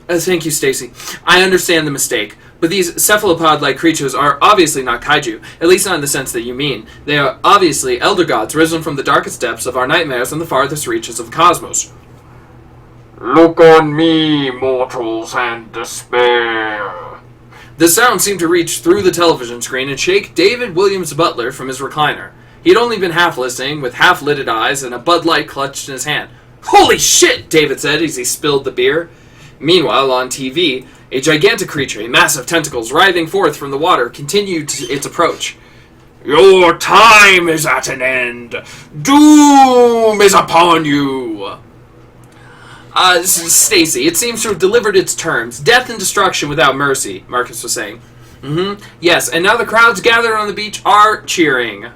Thank you, Stacy. I understand the mistake, but these cephalopod-like creatures are obviously not kaiju, at least not in the sense that you mean. They are obviously elder gods risen from the darkest depths of our nightmares and the farthest reaches of the cosmos. Look on me, mortals, and despair. The sound seemed to reach through the television screen and shake David Williams Butler from his recliner. He'd only been half listening, with half-lidded eyes and a Bud Light clutched in his hand. Holy shit, David said as he spilled the beer. Meanwhile, on TV, a gigantic creature, a mass of tentacles writhing forth from the water, continued its approach. Your time is at an end. Doom is upon you. Stacy, it seems to have delivered its terms. Death and destruction without mercy, Marcus was saying. Yes, and now the crowds gathered on the beach are cheering.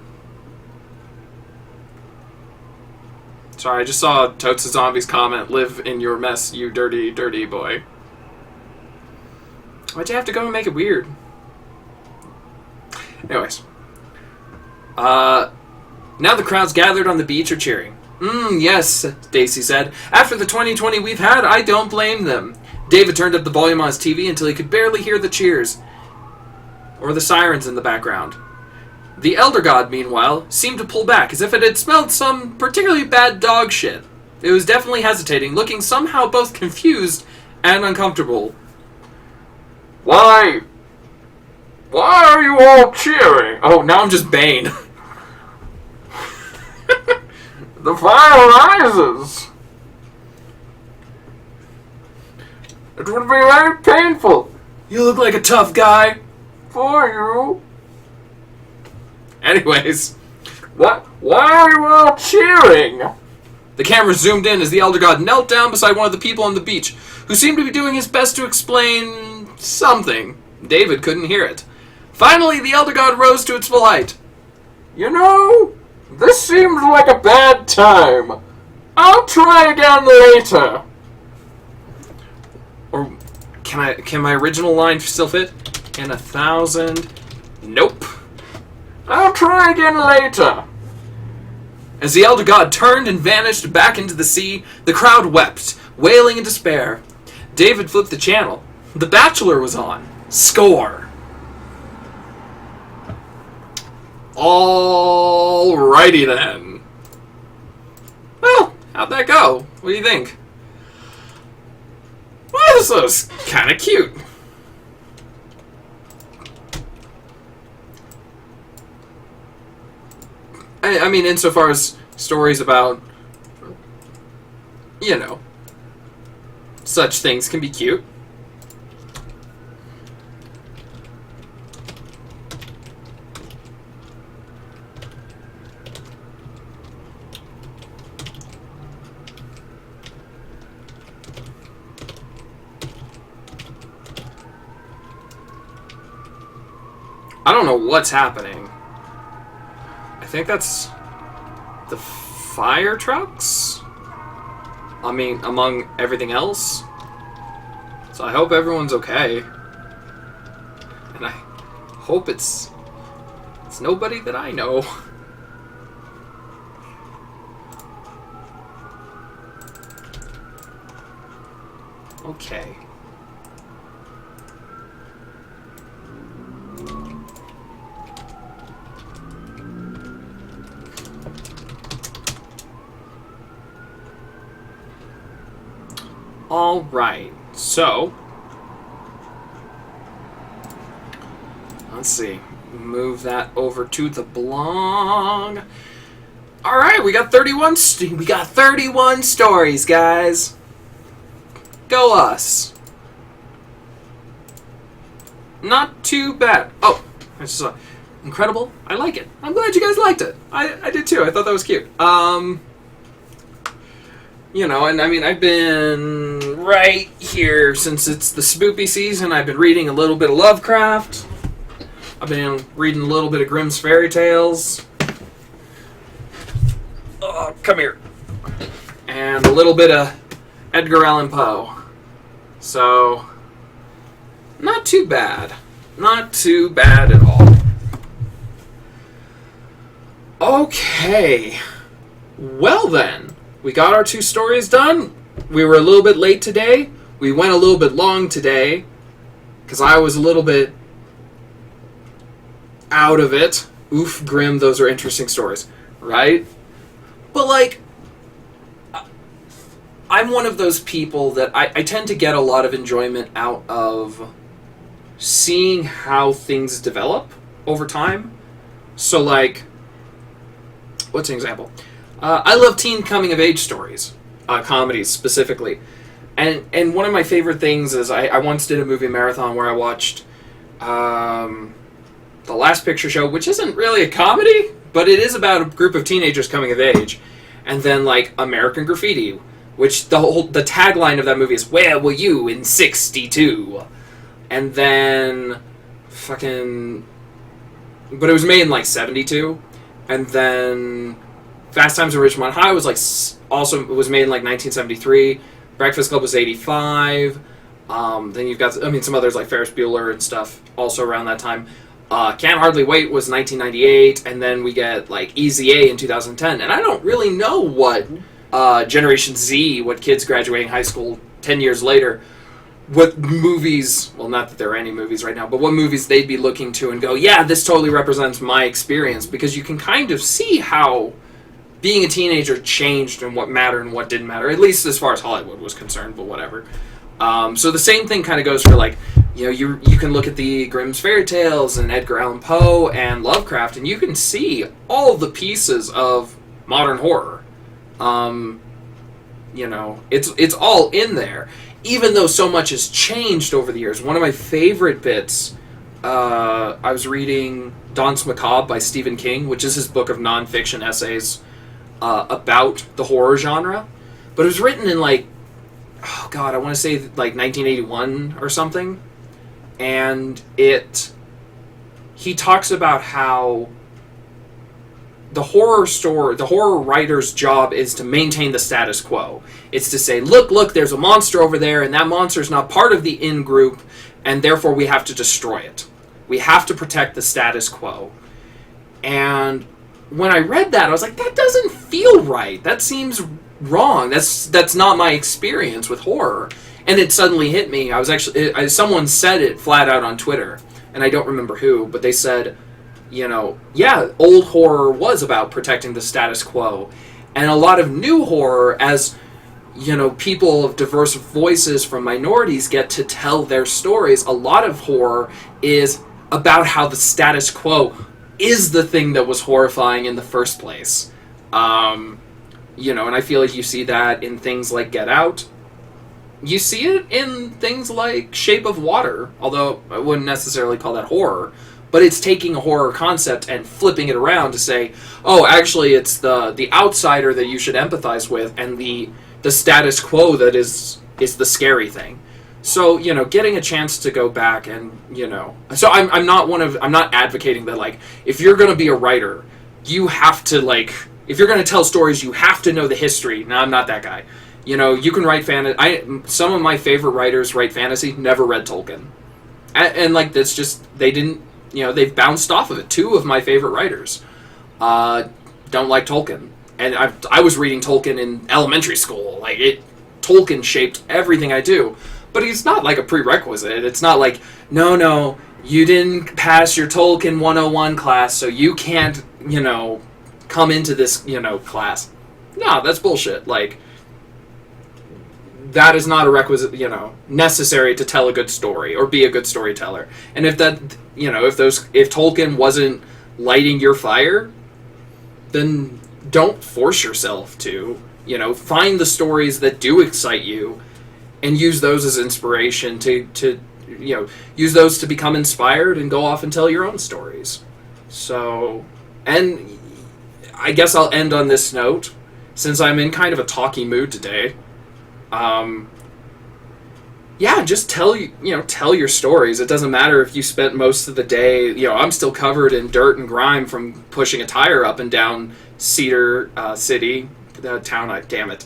Sorry, I just saw Totes the Zombie's comment, live in your mess, you dirty, dirty boy. Why'd you have to go and make it weird? Anyways. Now the crowds gathered on the beach are cheering. Yes, Stacy said. After the 2020 we've had, I don't blame them. David turned up the volume on his TV until he could barely hear the cheers. Or the sirens in the background. The Elder God, meanwhile, seemed to pull back, as if it had smelled some particularly bad dog shit. It was definitely hesitating, looking somehow both confused and uncomfortable. Why are you all cheering? Oh, now I'm just Bane. The fire rises. It would be very painful. You look like a tough guy. For you. Anyways, why are you all cheering? The camera zoomed in as the Elder God knelt down beside one of the people on the beach, who seemed to be doing his best to explain something. David couldn't hear it. Finally, the Elder God rose to its full height. You know, This seems like a bad time. I'll try again later. Or can my original line still fit? In 1,000. Nope. I'll try again later. As the elder god turned and vanished back into the sea, the crowd wept, wailing in despair. David flipped the channel. The Bachelor was on. Score. Alrighty then. Well, how'd that go? What do you think? Well, this was kind of cute. I mean, insofar as stories about, you know, such things can be cute. I don't know what's happening. I think that's the fire trucks? I mean, among everything else. So I hope everyone's okay. And I hope it's nobody that I know. Okay. Alright, so let's see. Move that over to the blog. Alright, we got 31 stories, guys. Go us. Not too bad. Oh, I just saw. Incredible. I like it. I'm glad you guys liked it. I did too. I thought that was cute. You know, and I mean, I've been right here since it's the spoopy season. I've been reading a little bit of Lovecraft. I've been reading a little bit of Grimm's fairy tales. Oh, come here. And a little bit of Edgar Allan Poe. So, not too bad. Not too bad at all. Okay. Well then. We got our 2 stories done. We were a little bit late today. We went a little bit long today. Because I was a little bit out of it. Oof, Grimm, those are interesting stories. Right? But, like, I'm one of those people that I tend to get a lot of enjoyment out of seeing how things develop over time. So, like, what's an example? I love teen coming-of-age stories, comedies specifically. And one of my favorite things is I once did a movie marathon where I watched The Last Picture Show, which isn't really a comedy, but it is about a group of teenagers coming of age. And then, like, American Graffiti, which the tagline of that movie is, "Where were you in '62?" And then fucking... But it was made in, like, 72. And then Fast Times at Ridgemont High was, like, also it was made in, like, 1973. Breakfast Club was 85. Then you've got, I mean, some others like Ferris Bueller and stuff also around that time. Can't Hardly Wait was 1998, and then we get, like, Easy A in 2010. And I don't really know what Generation Z, what kids graduating high school 10 years later, what movies, well, not that there are any movies right now, but what movies they'd be looking to and go, yeah, this totally represents my experience, because you can kind of see how being a teenager changed and what mattered and what didn't matter, at least as far as Hollywood was concerned, but whatever. So the same thing kind of goes for, like, you know, you can look at the Grimm's fairy tales and Edgar Allan Poe and Lovecraft, and you can see all the pieces of modern horror. You know, it's all in there, even though so much has changed over the years. One of my favorite bits, I was reading Danse Macabre by Stephen King, which is his book of nonfiction essays about the horror genre, but it was written in, like, oh god, I want to say like 1981 or something, and he talks about how the horror writer's job is to maintain the status quo. It's to say, look, there's a monster over there, and that monster is not part of the in-group, and therefore we have to destroy it. We have to protect the status quo. And when I read that, I was like, that doesn't feel right. That seems wrong. That's not my experience with horror. And it suddenly hit me. I was actually... someone said it flat out on Twitter, and I don't remember who, but they said... yeah, old horror was about protecting the status quo. And a lot of new horror, as, people of diverse voices from minorities get to tell their stories, a lot of horror is about how the status quo is the thing that was horrifying in the first place. And I feel like you see that in things like Get Out. You see it in things like Shape of Water, although I wouldn't necessarily call that horror. But it's taking a horror concept and flipping it around to say, oh, actually, it's the outsider that you should empathize with, and the status quo that is the scary thing. So, getting a chance to go back and, So I'm not advocating that, like, if you're going to be a writer, you have to, like... If you're going to tell stories, you have to know the history. No, I'm not that guy. You can write fantasy... Some of my favorite writers write fantasy, never read Tolkien. And like, that's just... They didn't... they've bounced off of it. Two of my favorite writers don't like Tolkien. And I was reading Tolkien in elementary school. Like, Tolkien shaped everything I do. But it's not like a prerequisite. It's not like, no, you didn't pass your Tolkien 101 class, so you can't, come into this, class. No, that's bullshit. Like, that is not a requisite, necessary to tell a good story or be a good storyteller. And if that, if Tolkien wasn't lighting your fire, then don't force yourself to, find the stories that do excite you and use those as inspiration to use those to become inspired and go off and tell your own stories. So, and I guess I'll end on this note, since I'm in kind of a talky mood today. Just tell your stories. It doesn't matter if you spent most of the day, I'm still covered in dirt and grime from pushing a tire up and down Cedar City, the town, damn it.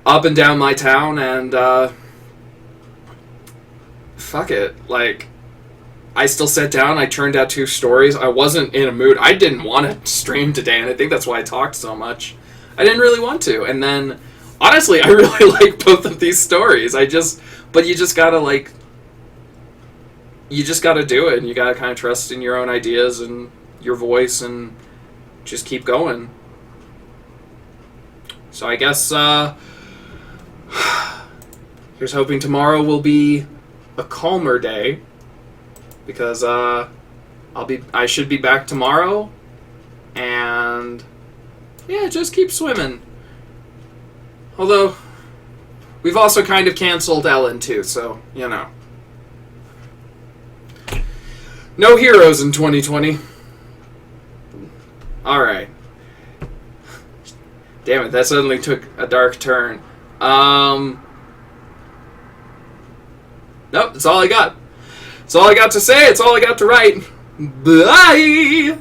Up and down my town, and, fuck it. Like, I still sat down, I turned out 2 stories. I wasn't in a mood. I didn't want to stream today, and I think that's why I talked so much. I didn't really want to, and then, honestly, I really like both of these stories. But you just gotta, do it, and you gotta kind of trust in your own ideas and your voice, and just keep going. So I guess, here's hoping tomorrow will be a calmer day, because, I should be back tomorrow, and... yeah, just keep swimming. Although, we've also kind of canceled Ellen, too, so, No heroes in 2020. Alright. Damn it, that suddenly took a dark turn. Nope, that's all I got. That's all I got to say, it's all I got to write. Bye!